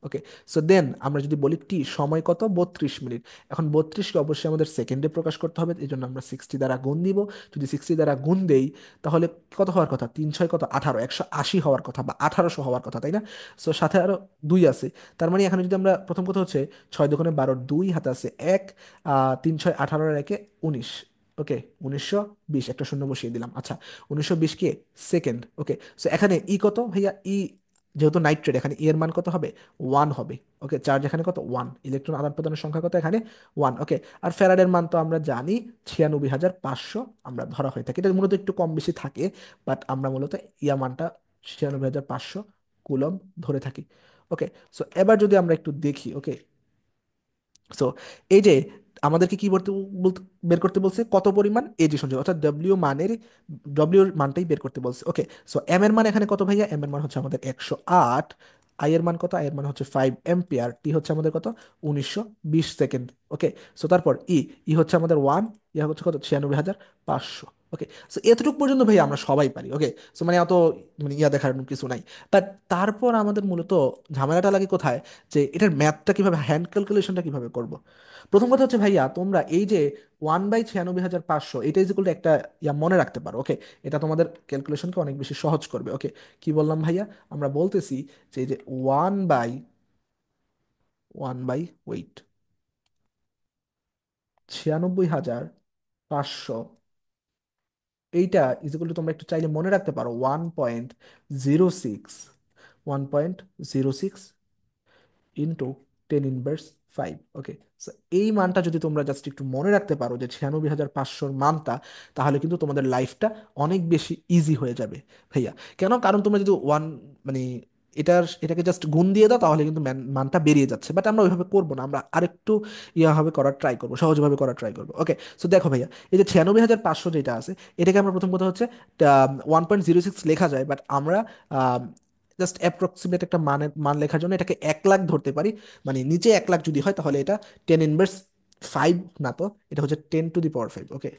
ওকে, সো দেন আমরা যদি বলি টি সময় কত? 32 মিনিট। এখন 32কে অবশ্যই আমাদের সেকেন্ডে প্রকাশ করতে হবে, এই জন্য আমরা 60 দ্বারা গুণ দিব। যদি 60 দ্বারা গুণ দেই, তাহলে কত হওয়ার কথা? 3 6 কত? 18, 180 হওয়ার কথা বা 1800 হওয়ার কথা, তাই না? সো সাথে আরো 2 আছে, তার মানে এখানে যদি আমরা প্রথম কথা হচ্ছে 6 2 12, 2 হাতে আছে 1, 3 6 18 আর একে 19। ওকে, 1920, একটা শূন্য বসিয়ে দিলাম। আচ্ছা, 1920 কে সেকেন্ড। ওকে, সো এখানে ই কত ভাইয়া? ই যেহেতু নাইট্রেট, এখানে ই এর মান কত হবে? 1 হবে। ওকে, চার্জ এখানে কত? 1, ইলেকট্রন আদান প্রদানের সংখ্যা কত এখানে? 1। ওকে, আর ফ্যারাডের মান তো আমরা জানি 96,500 আমরা ধরা হয়ে থাকে, এটা মূলত একটু কম বেশি থাকে, বাট আমরা মূলত ইয়া মানটা 96,500 কুলম ধরে থাকি। ওকে, সো এবার যদি আমরা একটু দেখি, ওকে, সো এই যে আমাদেরকে কি বের করতে বলছে, কত পরিমাণ এজি সঞ্চয়, অর্থাৎ ডব্লিউ মানের, ডব্লিউ এর মানটাই বের করতে বলছে। ওকে, সো এম এর মান এখানে কত ভাইয়া, এম এর মান হচ্ছে আমাদের 108, আই এর মান কত, আই এর মান হচ্ছে 5 এম্পিয়ার, টি হচ্ছে আমাদের কত 1920 সেকেন্ড। ওকে, সো তারপর ই, ই হচ্ছে আমাদের 1, ইয়া হচ্ছে কত 96,500। ওকে, সো এতটুকু পর্যন্ত ভাই আমরা সবাই পারি। ওকে, সো মানে অত মানে ইয়া দেখার কিছু নাই। বাট তারপর আমাদের মূলত ঝামেলাটা লাগে কোথায়, যে এটার ম্যাথটা কিভাবে, হ্যান্ড ক্যালকুলেশনটা কিভাবে করব। প্রথম কথা হচ্ছে ভাইয়া, তোমরা এই যে 1/96,500, এটা ইজ ইকুয়াল টু একটা ইয়া মনে রাখতে পারো। ওকে, এটা তোমাদের ক্যালকুলেশনকে অনেক বেশি সহজ করবে। ওকে, কি বললাম ভাইয়া, আমরা বলতেছি যে এই যে 1/, ওয়েট, 96,500, এইটা ইজ ইকুয়াল টু, তোমরা একটু চাইলে মনে রাখতে পারো 1.06, 1.06 ইন্টু 10 ইনভার্স 5। ওকে, এই মানটা যদি তোমরা জাস্ট একটু মনে রাখতে পারো, যে 96,500 মানটা, তাহলে কিন্তু তোমাদের লাইফটা অনেক বেশি ইজি হয়ে যাবে ভাইয়া। কেন, কারণ তোমরা যদি মানে এটাকে জাস্ট গুণ দিয়ে দাও, তাহলে কিন্তু মানটা বেরিয়ে যাচ্ছে। বাট আমরা ওইভাবে করবো না, আমরা আরেকটু ইয়া করার ট্রাই করবো, সহজভাবে করার ট্রাই করবো। ওকে, সো দেখো ভাইয়া, এই যে 96,500 যেটা আছে, এটাকে আমরা প্রথম কথা হচ্ছে 1.06 লেখা যায়, বাট আমরা জাস্ট অ্যাপ্রক্সিমেট একটা মান লেখার জন্য এটাকে 1 লাখ ধরতে পারি। মানে নিচে 1 লাখ যদি হয়, তাহলে এটা 10 ইনভার্স 5 না তো, এটা হচ্ছে 10 টু দি পাওয়ার 5। ওকে,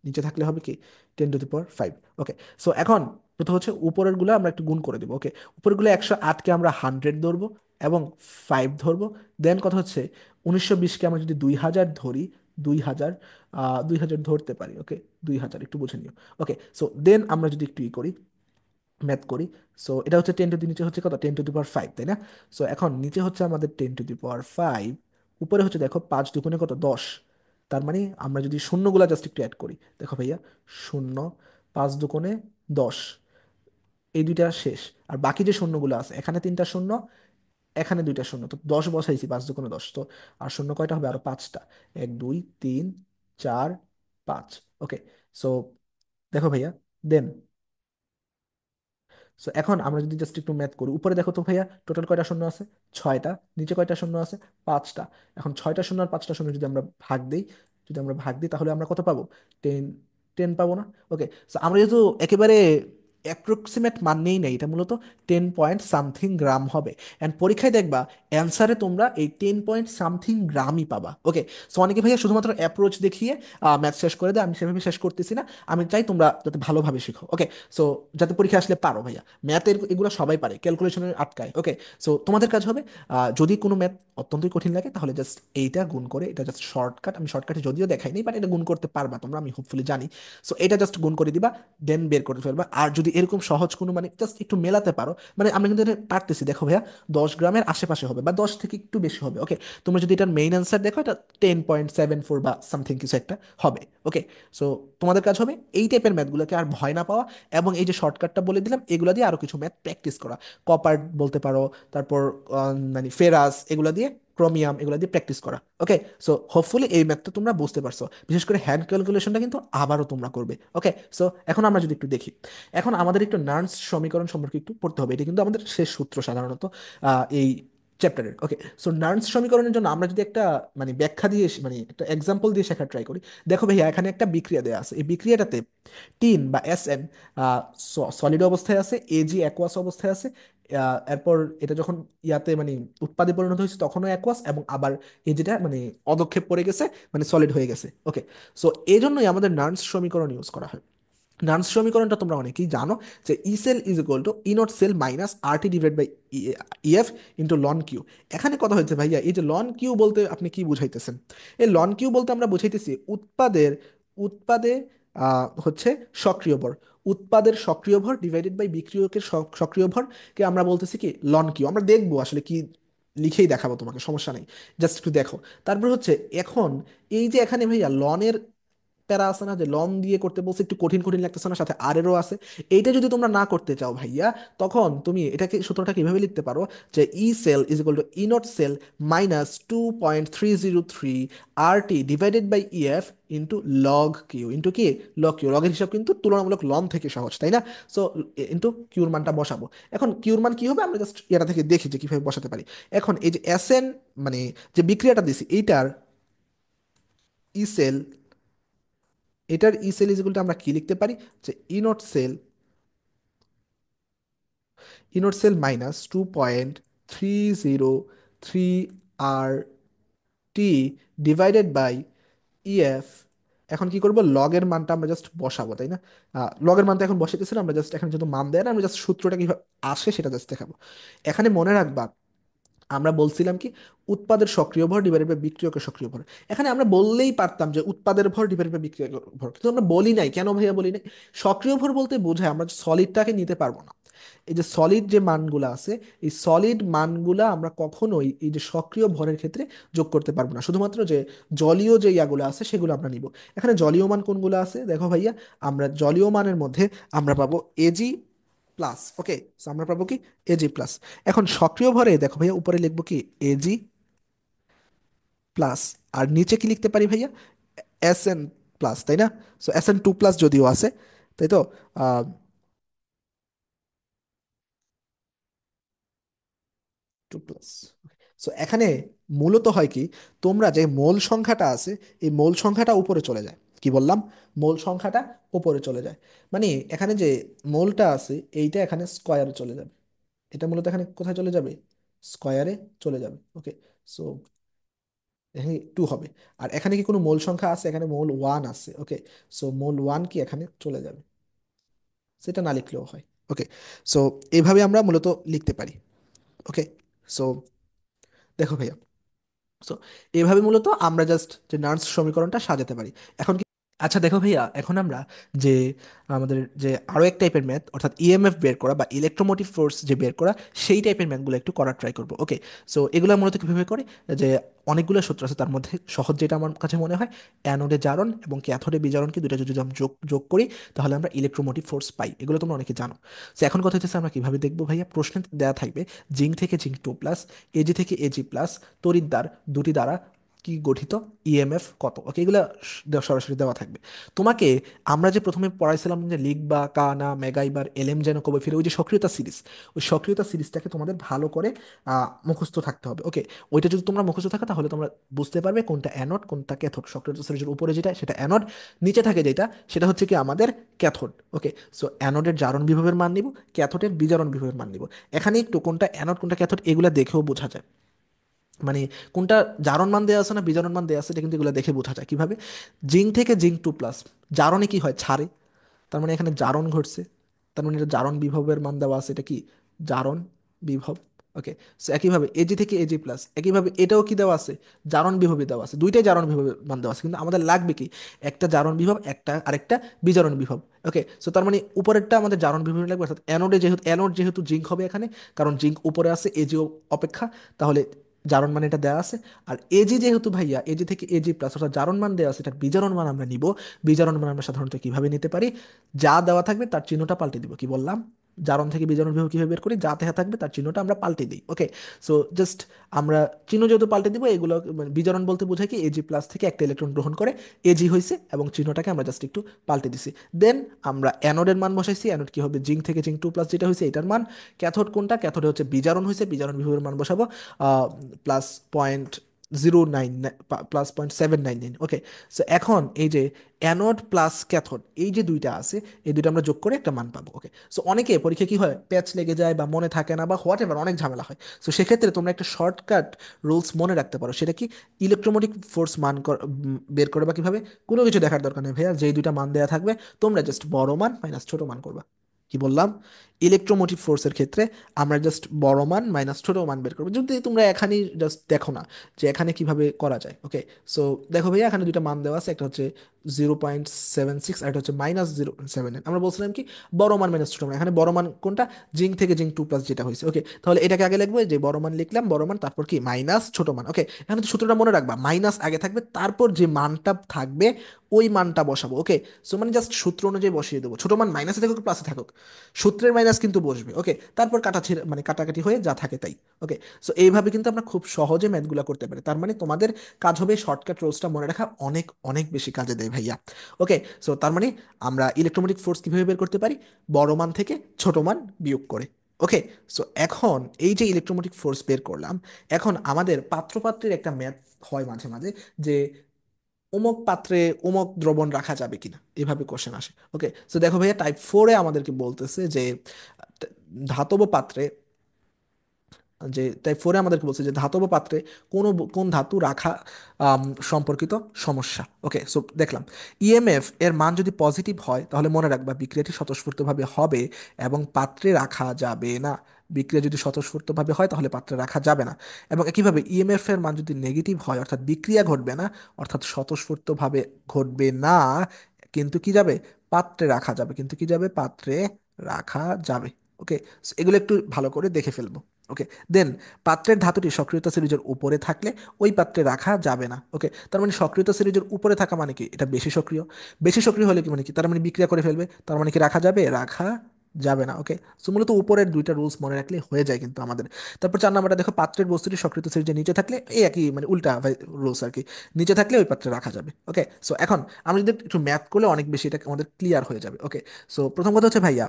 নিচে থাকলে হবে কি 10 to the power 5। Okay, so এখন প্রথম হচ্ছে উপরের গুলো আমরা একটু গুণ করে দিব। ওকে, উপরের গুলো 108কে আমরা 100 ধরবো এবং 5 ধরবো। দেন কথা হচ্ছে 1920কে আমরা যদি 2000 ধরি, 2000, 2000 ধরতে পারি। ওকে, 2000 একটু বুঝে নিও। ওকে, সো দেন আমরা যদি একটু করি, ম্যাথ করি, সো এটা হচ্ছে 10 টু দি নিচে হচ্ছে কত 10 টু দি পাওয়ার 5, তাই না? সো এখন নিচে হচ্ছে আমাদের 10 টু দি পাওয়ার 5, উপরে হচ্ছে দেখো 5 দুগুণে কত 10। তার মানে আমরা যদি শূন্যগুলা জাস্ট একটু অ্যাড করি, দেখো ভাইয়া, শূন্য, 5 দুগুণে 10, এই দুইটা শেষ। আর বাকি যে শূন্যগুলো আছে, এখানে 3টা শূন্য, এখানে 2টা শূন্য, তো 10 বসাইছি, 5 দুগুণে 10 তো, আর শূন্য কয়টা হবে, আরো 5টা, 1 2 3 4 5। ওকে, সো দেখো ভাইয়া, দেন, সো এখন আমরা যদি জাস্ট একটু ম্যাথ করি, উপরে দেখো তো ভাইয়া টোটাল কয়টা শূন্য আছে, 6টা, নিচে কয়টা শূন্য আছে, 5টা। এখন 6টা শূন্য আর 5টা শূন্য যদি আমরা ভাগ দিই, তাহলে আমরা কত পাবো, 10, 10 পাবো না? ওকে, সো আমরা যেহেতু একেবারে অ্যাপ্রক্সিমেট মান নেই নাই, এটা মূলত 10 পয়েন্ট সামথিং গ্রাম হবে। অ্যান্ড পরীক্ষায় দেখবা অ্যান্সারে তোমরা এই 10 পয়েন্ট সামথিং গ্রামই পাবা। ওকে, সো অনেকে ভাইয়া শুধুমাত্র অ্যাপ্রোচ দেখিয়ে ম্যাথ শেষ করে দেয়, আমি সেভাবে শেষ করতেছি না। আমি চাই তোমরা যাতে ভালোভাবে শিখো। ওকে, সো যাতে পরীক্ষা আসলে পারো ভাইয়া। ম্যাথের এগুলো সবাই পারে, ক্যালকুলেশনের আটকায়। ওকে, সো তোমাদের কাজ হবে, যদি কোনো ম্যাথ অত্যন্তই কঠিন লাগে, তাহলে জাস্ট এইটা গুণ করে, এটা জাস্ট শর্টকাট, আমি শর্টকাটে যদিও দেখাইনি, বাট এটা গুণ করতে পারবা তোমরা, আমি হোপফুলি জানি। সো এটা জাস্ট গুণ করে দিবা, দেন বের করে ফেলবা। আর যদি এরকম সহজ কোনো মানে জাস্ট একটু মেলাতে পারো, মানে আমরা কিন্তু এটা পারতেছি, দেখো ভাইয়া, 10 গ্রামের আশেপাশে হবে বা 10 থেকে একটু বেশি হবে। ওকে, তোমরা যদি এটার মেইন অ্যান্সার দেখো, এটা 10.74 বা সামথিং কিছু একটা হবে। ওকে, সো তোমাদের কাজ হবে এই টাইপের ম্যাথগুলোকে আর ভয় না পাওয়া, এবং এই যে শর্টকাটটা বলে দিলাম, এগুলো দিয়ে আরো কিছু ম্যাথ প্র্যাকটিস করা। কপার বলতে পারো, তারপর মানে ফেরাস, এগুলো দিয়ে, ক্রোমিয়াম, এগুলো দিয়ে প্র্যাকটিস করা। ওকে, সো হোপফুলি এই ম্যাথটা তোমরা বুঝতে পারছো, বিশেষ করে হ্যান্ড ক্যালকুলেশনটা কিন্তু আবারও তোমরা করবে। ওকে, সো এখন আমরা যদি একটু দেখি, এখন আমাদের একটু নার্নস সমীকরণ সম্পর্কে একটু পড়তে হবে, এটা কিন্তু আমাদের শেষ সূত্র সাধারণত এই চ্যাপ্টারের। ওকে, সো নার্নস সমীকরণের জন্য আমরা যদি একটা মানে ব্যাখ্যা দিয়ে মানে একটা এক্সাম্পল দিয়ে শেখার ট্রাই করি। দেখো ভাইয়া, এখানে একটা বিক্রিয়া দেওয়া আছে, এই বিক্রিয়াটাতে টিন বা এস এন সলিড অবস্থায় আছে, এজি অ্যাকোয়াস অবস্থায় আছে। এরপর এটা যখন ইয়াতে মানে উৎপাদে পরিণত হয়েছে, তখনও অ্যাকোয়াস, এবং আবার এই যেটা মানে অদক্ষেপ পড়ে গেছে, মানে সলিড হয়ে গেছে। ওকে, সো এই জন্যই আমাদের নার্নস সমীকরণ ইউজ করা হয়। নার্নস সমীকরণটা তোমরা অনেকেই জানো, যে E cell is equal to E naught cell minus R T divide by EF into ln Q. এখানে কথা হচ্ছে ভাইয়া, এই যে লন কিউ বলতে আপনি কি বুঝাইতেছেন? এই লন কিউ বলতে আমরা বুঝাইতেছি উৎপাদে হচ্ছে সক্রিয় ভর, উৎপাদের সক্রিয় ভর ডিভাইডেড বাই বিক্রিয়কের সক্রিয় ভরকে আমরা বলতেছি কি লন কিউ। আমরা দেখবো আসলে কি, লিখেই দেখাবো তোমাকে, সমস্যা নেই, জাস্ট একটু দেখো। তারপর হচ্ছে এখন এই যে এখানে ভাইয়া লনের প্যারা আছে না, যে লং দিয়ে করতে বলছে, একটু কঠিন কঠিন লাগতেছে না, সাথে আর এরও আছে। এইটা যদি তোমরা না করতে চাও ভাইয়া, তখন তুমি এটাকে সূত্রটাকে এভাবে লিখতে পারো, যে E cell is equal to E naught cell minus 2.303 R T divided by EF into log Q, into কি লগ কিউ। লগের হিসাব কিন্তু তুলনামূলক লন থেকে সহজ, তাই না? সো ইন্টু কিউর মানটা বসাবো। এখন কিউর মান কি হবে, আমরা জাস্ট এটা থেকে দেখি যে কিভাবে বসাতে পারি। এখন এই যে এস এন মানে যে বিক্রিয়াটা দিছি এইটার ই সেল, এটার ই সেল ইজ আমরা কি লিখতে পারি, যে E naught cell, E naught cell minus 2.303 R T divided by EF. এখন কি করব, লগের মানটা আমরা জাস্ট বসাবো, তাই না? লগের মানটা এখন বসাইতেছি না, আমরা জাস্ট এখন যেহেতু মান দেয় না, আমরা জাস্ট সূত্রটা কিভাবে আসে সেটা জাস্ট দেখাবো। এখানে মনে রাখবা, আমরা বলছিলাম কি, উৎপাদের সক্রিয় ভর ডিভাইডেড বাই বিক্রিয়কের সক্রিয় ভর। এখানে আমরা বললেই পারতাম যে উৎপাদের ভর ডিভাইডেড বাই বিক্রিয়কের ভর, কিন্তু আমরা বলি নাই। কেন ভাইয়া বলি নাই? সক্রিয় ভর বলতে বোঝায় আমরা সলিডটাকে নিতে পারবো না। এই যে সলিড যে মানগুলো আছে, এই সলিড মানগুলা আমরা কখনোই এই যে সক্রিয় ভরের ক্ষেত্রে যোগ করতে পারবো না। শুধুমাত্র যে জলীয় যে ইয়াগুলো আছে সেগুলো আমরা নিব। এখানে জলীয় মান কোনগুলো আছে দেখো ভাইয়া, আমরা জলীয় মানের মধ্যে আমরা পাবো এজি প্লাস। ওকে, আমরা পাবো কি, এজি প্লাস। এখন সক্রিয় ভরে দেখো ভাইয়া, উপরে লিখবো কি, এজি প্লাস, আর নিচে কি লিখতে পারি ভাইয়া, এস এন প্লাস, তাই না? So S N two plus যদিও আছে, তাই তো। Two plus. সো এখানে মূলত হয় কি, তোমরা যে মোল সংখ্যাটা আছে, এই মোল সংখ্যাটা উপরে চলে যায়। কি বললাম, মোল সংখ্যাটা উপরে চলে যায়। মানে এখানে যে মোলটা আছে এইটা এখানে স্কোয়ারে চলে যাবে। এটা মূলত এখানে কোথায় চলে যাবে, স্কোয়ারে চলে যাবে। ওকে, সো এখানে টু হবে। আর এখানে কি কোনো মোল সংখ্যা আছে, এখানে মোল ওয়ান আছে। ওকে, সো মোল ওয়ান কি এখানে চলে যাবে, সেটা না লিখলেও হয়। ওকে, সো এইভাবে আমরা মূলত লিখতে পারি। ওকে, সো দেখো ভাইয়া, সো এভাবে মূলত আমরা জাস্ট যে নার্স সমীকরণটা সাজাতে পারি। এখন আচ্ছা দেখো ভাইয়া, এখন আমরা যে আমাদের যে আরো এক টাইপের ম্যাথ, অর্থাৎ ইএমএফ বের করা বা ইলেকট্রোমোটিভ ফোর্স যে বের করা, সেই টাইপের ম্যাথগুলো একটু করার ট্রাই করবো। ওকে, সো এগুলো মূলত কিভাবে করে, যে অনেকগুলো সূত্র আছে, তার মধ্যে সহজ যেটা আমার কাছে মনে হয়, অ্যানোডে জারণ এবং ক্যাথোডে বিজারণকে দুটো যদি আমরা যোগ যোগ করি, তাহলে আমরা ইলেকট্রোমোটিভ ফোর্স পাই। এগুলো তোমরা অনেকে জানো। তো এখন কথা হচ্ছে আমরা কিভাবে দেখবো ভাইয়া, প্রশ্নে দেওয়া থাকবে জিঙ্ক থেকে জিঙ্ক টু প্লাস, এজি থেকে এজি প্লাস, তড়িৎদ্বার দুটি দ্বারা কি গঠিত, ইএমএফ কত। ওকে, এগুলো সরাসরি দেওয়া থাকবে তোমাকে। আমরা যে প্রথমে পড়াইছিলাম যে লিগ বা কানা মেগাইবার এলএম যেন কবে ফিরে, ওই যে সক্রিয়তা সিরিজ, ওই সক্রিয়তা সিরিজটাকে তোমাদের ভালো করে মুখস্থ থাকতে হবে। ওকে, ওইটা যদি তোমরা মুখস্থ থাকে তাহলে তোমরা বুঝতে পারবে কোনটা অ্যানোড কোনটা ক্যাথোড। সক্রিয়তা সিরিজের উপরে যেটা সেটা অ্যানোড, নিচে থাকে যেটা সেটা হচ্ছে কি আমাদের ক্যাথোড। ওকে, সো অ্যানোডের জারণ বিভবের মান নিব, ক্যাথোডের বিজারণ বিভবের মান নিব। এখানে একটু কোনটা অ্যানোড কোনটা ক্যাথোড এগুলা দেখেও বোঝা যায়। মানে কোনটা জারণ মান দেওয়া আছে না বিজারণ মান দেওয়া আছে, এটা কিন্তু এগুলো দেখে বোঝা যায় কিভাবে। জিঙ্ক থেকে জিঙ্ক টু প্লাস, জারণে কি হয়, ছাড়ে, তার মানে এখানে জারণ ঘটছে। তার মানে এটা জারণ বিভবের মান দেওয়া আছে, এটা কি জারণ বিভব। ওকে, সো একইভাবে এজি থেকে এজি প্লাস, একইভাবে এটাও কি দেওয়া আছে, জারণ বিভবে দেওয়া আছে। দুইটাই জারণ বিভবের মান দেওয়া আছে, কিন্তু আমাদের লাগবে কি, একটা জারণ বিভব, একটা আরেকটা বিজারণ বিভব। ওকে, সো তার মানে উপরেরটা আমাদের জারণ বিভব লাগবে, অর্থাৎ অ্যানোডে যেহেতু অ্যানোড যেহেতু জিঙ্ক হবে এখানে, কারণ জিঙ্ক উপরে আছে এজি অপেক্ষা, তাহলে জারণ মান এটা দেওয়া আছে। আর এজি যেহেতু ভাইয়া এজি থেকে এজি প্লাস, অর্থাৎ জারণ মান দেওয়া আছে, এটার বিজারণ মান আমরা নিব। বিজারণ মান আমরা সাধারণত কিভাবে নিতে পারি, যা দেওয়া থাকবে তার চিহ্নটা পাল্টে দিব। কি বললাম, জারণ থেকে বিজারণ বিভব কিভাবে বের করি, যা দেওয়া থাকবে তার চিহ্নটা আমরা পাল্টে দিই। ওকে, সো জাস্ট আমরা চিহ্ন যেহেতু পাল্টে দিব, এগুলো মানে বিজারণ বলতে বোঝায় কি, এজি প্লাস থেকে একটা ইলেকট্রন গ্রহণ করে এজি হয়েছে, এবং চিহ্নটাকে আমরা জাস্ট একটু পাল্টে দিছি। দেন আমরা অ্যানোডের মান বসাইছি, অ্যানোড কি হবে, জিঙ্ক থেকে জিঙ্ক টু প্লাস যেটা হয়েছে এটার মান। ক্যাথোড কোনটা, ক্যাথোডে হচ্ছে বিজারণ হয়েছে, বিজারণ বিভবের মান বসাবো প্লাস 0.09, +0.799। ওকে, সো এখন এই যে অ্যানোড প্লাস ক্যাথোড এই যে দুইটা আছে, এই দুইটা আমরা যোগ করে একটা মান পাবো। ওকে, সো অনেকে পরীক্ষা কি হয়, প্যাচ লেগে যায় বা মনে থাকে না বা হোয়াট এভার, অনেক ঝামেলা হয়। সো সেক্ষেত্রে তোমরা একটা শর্টকাট রুলস মনে রাখতে পারো, সেটা কি, ইলেকট্রোমোটিক ফোর্স বের করে বা কিভাবে, কোনো কিছু দেখার দরকার নেই ভাইয়া, যেই দুইটা মান দেওয়া থাকবে তোমরা জাস্ট বড় মান মাইনাস ছোট মান করবা। কি বললাম, ইলেকট্রোমোটিভ ফোর্সের ক্ষেত্রে আমরা জাস্ট বড় মান মাইনাস ছোট মান বের করবো। যদি তোমরা এখানেই জাস্ট দেখো না যে এখানে কিভাবে করা যায়। ওকে, সো দেখো ভাইয়া, এখানে দুইটা মান দেওয়া আছে, একটা হচ্ছে 0.76 আর একটা হচ্ছে -0.79। আমরা বলছিলাম কি, বড় মান মাইনাস ছোট মান, এখানে বড় মান কোনটা, জিঙ্ক থেকে জিঙ্ক টু প্লাস যেটা হয়েছে। ওকে, তাহলে এটাকে আগে লিখবো, যে বড় মান লিখলাম, বড় মান, তারপর কি মাইনাস ছোট মান। ওকে, এখানে তো সূত্রটা মনে রাখবা, মাইনাস আগে থাকবে, তারপর যে মানটা থাকবে ওই মানটা বসাবো। ওকে, সো মানে জাস্ট সূত্র অনুযায়ী বসিয়ে দেবো, ছোট মান মাইনাসে থাকুক প্লাসে থাকুক, সূত্রের মাইনাস কিন্তু বসবে। ওকে, তারপর মানে কাটাকাটি হয়ে যা থাকে তাই। ওকে, সো এইভাবে কিন্তু আমরা খুব সহজে ম্যাথগুলো করতে পারি। তার মানে তোমাদের কাজ হবে শর্টকাট রুলসটা মনে রাখা, অনেক অনেক বেশি কাজে দেয় ভাইয়া। ওকে, সো তার মানে আমরা ইলেকট্রোমোটিক ফোর্স কিভাবে বের করতে পারি, বড় মান থেকে ছোট মান বিয়োগ করে। ওকে, সো এখন এই যে ইলেকট্রোমোটিক ফোর্স বের করলাম, এখন আমাদের পাত্রপাত্রীর একটা ম্যাথ হয় মাঝে মাঝে, যে অমুক পাত্রে অমুক দ্রবণ রাখা যাবে কিনা, এভাবে কোশ্চেন আসে। ওকে, সো দেখো ভাইয়া, টাইপ 4-এ আমাদেরকে বলতেছে যে ধাতব পাত্রে, টাইপ 4-এ আমাদেরকে বলছে যে ধাতব পাত্রে কোন ধাতু রাখা সম্পর্কিত সমস্যা। ওকে, সো দেখলাম ইএমএফ এর মান যদি পজিটিভ হয় তাহলে মনে রাখবা বিক্রিয়াটি স্বতঃস্ফূর্তভাবে হবে এবং পাত্রে রাখা যাবে না। বিক্রিয়া যদি স্বতঃস্ফূর্তভাবে হয় তাহলে পাত্রে রাখা যাবে না। এবং একইভাবে ইএমএফ এর মান যদি নেগেটিভ হয়, অর্থাৎ বিক্রিয়া ঘটবে না, অর্থাৎ স্বতঃস্ফূর্তভাবে ঘটবে না, কিন্তু কি যাবে, পাত্রে রাখা যাবে, কিন্তু কি যাবে, পাত্রে রাখা যাবে। ওকে, এগুলো একটু ভালো করে দেখে ফেলবো। ওকে, দেন পাত্রের ধাতুটি সক্রিয়তা সিরিজের উপরে থাকলে ওই পাত্রে রাখা যাবে না। ওকে, তার মানে সক্রিয়তা সিরিজের উপরে থাকা মানে কি, এটা বেশি সক্রিয়। বেশি সক্রিয় হলে কি মানে কি, তার মানে বিক্রিয়া করে ফেলবে, তার মানে কি রাখা যাবে, রাখা যাবে না। ওকে, সো মূলত উপরের দুইটা রুলস মনে রাখলে হয়ে যায় কিন্তু আমাদের। তারপর 4 নাম্বারটা দেখো, পাত্রের বস্তুটি সক্রিয়তা সিরিজের নিচে থাকলে, এই একই মানে উল্টা রুলস আর কি, নিচে থাকলে ওই পাত্রে রাখা যাবে। ওকে, সো এখন আমরা যদি একটু ম্যাথ করলে অনেক বেশি এটা আমাদের ক্লিয়ার হয়ে যাবে। ওকে, সো প্রথম কথা হচ্ছে ভাইয়া,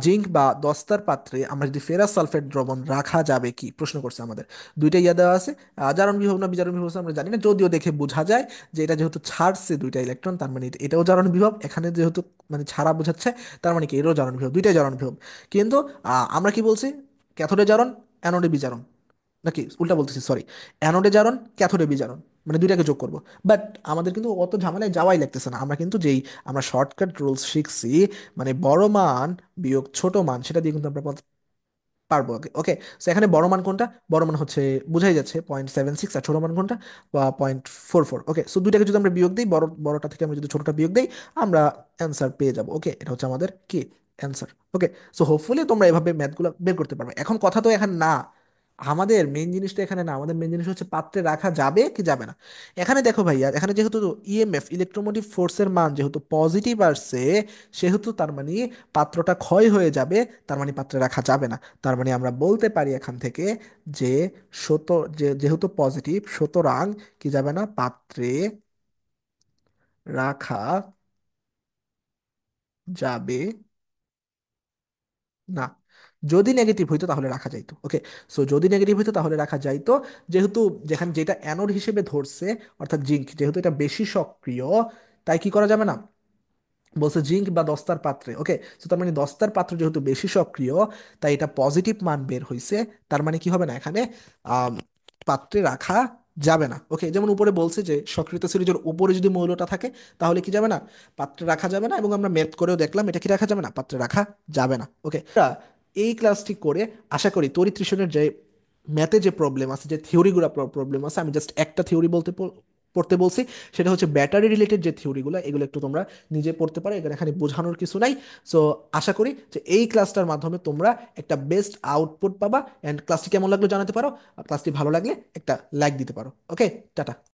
জিঙ্ক বা দস্তার পাত্রে আমরা যদি ফেরাস সালফেট দ্রবণ রাখা যাবে কি, প্রশ্ন করছে আমাদের। দুইটা ইয়া দেওয়া আছে, জারণ বিভব না বিজারণ বিভব আছে আমরা জানি না, যদিও দেখে বোঝা যায় যে এটা যেহেতু ছাড়ছে দুইটা ইলেকট্রন, তার মানে এটাও জারণ বিভব, এখানে যেহেতু মানে ছাড়া বোঝাচ্ছে, তার মানে কি এরও জারণ বিভব, দুইটাই জারণ বিভব। কিন্তু আমরা কি বলছি, ক্যাথোডে জারণ, অ্যানোডে বিজারণ, নাকি উল্টা বলতেছি, সরি, অ্যানোডে জারণ ক্যাথোডে বিজারণ, মানে দুইটাকে যোগ করব। বাট আমাদের কিন্তু অত ঝামেলায় যাওয়াই লাগতেছে না, আমরা কিন্তু যেই আমরা শর্টকাট রুলস শিখছি, মানে বড় মান বিয়োগ ছোট মান, সেটা দিয়ে কিন্তু আমরা পারবো। ওকে ওকে, সো এখানে বড় মান কোনটা, বড় মান হচ্ছে বুঝাই যাচ্ছে 0.76, আর ছোট মান কোনটা, 0.44। ওকে, সো দুইটাকে যদি আমরা বিয়োগ দিই, বড়টা থেকে আমরা যদি ছোটটা বিয়োগ দিই, আমরা অ্যান্সার পেয়ে যাবো। ওকে, এটা হচ্ছে আমাদের কি অ্যান্সার। ওকে, সো হোপফুলি তোমরা এভাবে ম্যাথগুলো বের করতে পারবে। এখন কথা তো এখানে না, আমাদের মেইন জিনিসটা এখানে না, আমাদের মেইন জিনিস হচ্ছে পাত্রে রাখা যাবে কি যাবে না। এখানে দেখো ভাইয়া, এখানে যেহেতু ইএমএফ ইলেকট্রোমোটিভ ফোর্সের মান যেহেতু পজিটিভ আসছে, সেহেতু তার মানে পাত্রটা ক্ষয় হয়ে যাবে, তার মানে পাত্রে রাখা যাবে না। তার মানে আমরা বলতে পারি এখান থেকে যে শত যেহেতু পজিটিভ, সুতরাং কি যাবে না, পাত্রে রাখা যাবে না। যদি নেগেটিভ হইতো তাহলে রাখা যাইতো। ওকে, সো যদি নেগেটিভ হইতো তাহলে রাখা যাইতো, যেহেতু যেখানে যেটা অ্যানোড হিসেবে ধরছে, অর্থাৎ জিঙ্ক যেহেতু এটা বেশি সক্রিয়, তাই কি করা যাবে না, বলছে জিঙ্ক বা দস্তার পাত্রে। ওকে, তো তার মানে দস্তার পাত্র যেহেতু বেশি সক্রিয়, তাই এটা পজিটিভ মান বের হইছে, তার মানে কি হবে না এখানে, আম, পাত্রে রাখা যাবে না। ওকে, যেমন উপরে বলছে যে সক্রিয়তা সিরিজের উপরে যদি মৌলটা থাকে তাহলে কি যাবে না, পাত্রে রাখা যাবে না, এবং আমরা ম্যাথ করেও দেখলাম এটা কি রাখা যাবে না, পাত্রে রাখা যাবে না। ওকে, এই ক্লাসটি করে আশা করি তড়িৎ ত্রিশনের যে ম্যাথে যে প্রবলেম আছে, যে থিওরিগুলো প্রবলেম আছে, আমি জাস্ট একটা থিওরি পড়তে বলছি, সেটা হচ্ছে ব্যাটারি রিলেটেড যে থিওরিগুলো, এগুলো একটু তোমরা নিজে পড়তে পারো, এখানে এখানে বোঝানোর কিছু নাই। সো আশা করি যে এই ক্লাসটার মাধ্যমে তোমরা একটা বেস্ট আউটপুট পাবা। অ্যান্ড ক্লাসটি কেমন লাগলো জানাতে পারো, আর ক্লাসটি ভালো লাগলে একটা লাইক দিতে পারো। ওকে, টাটা।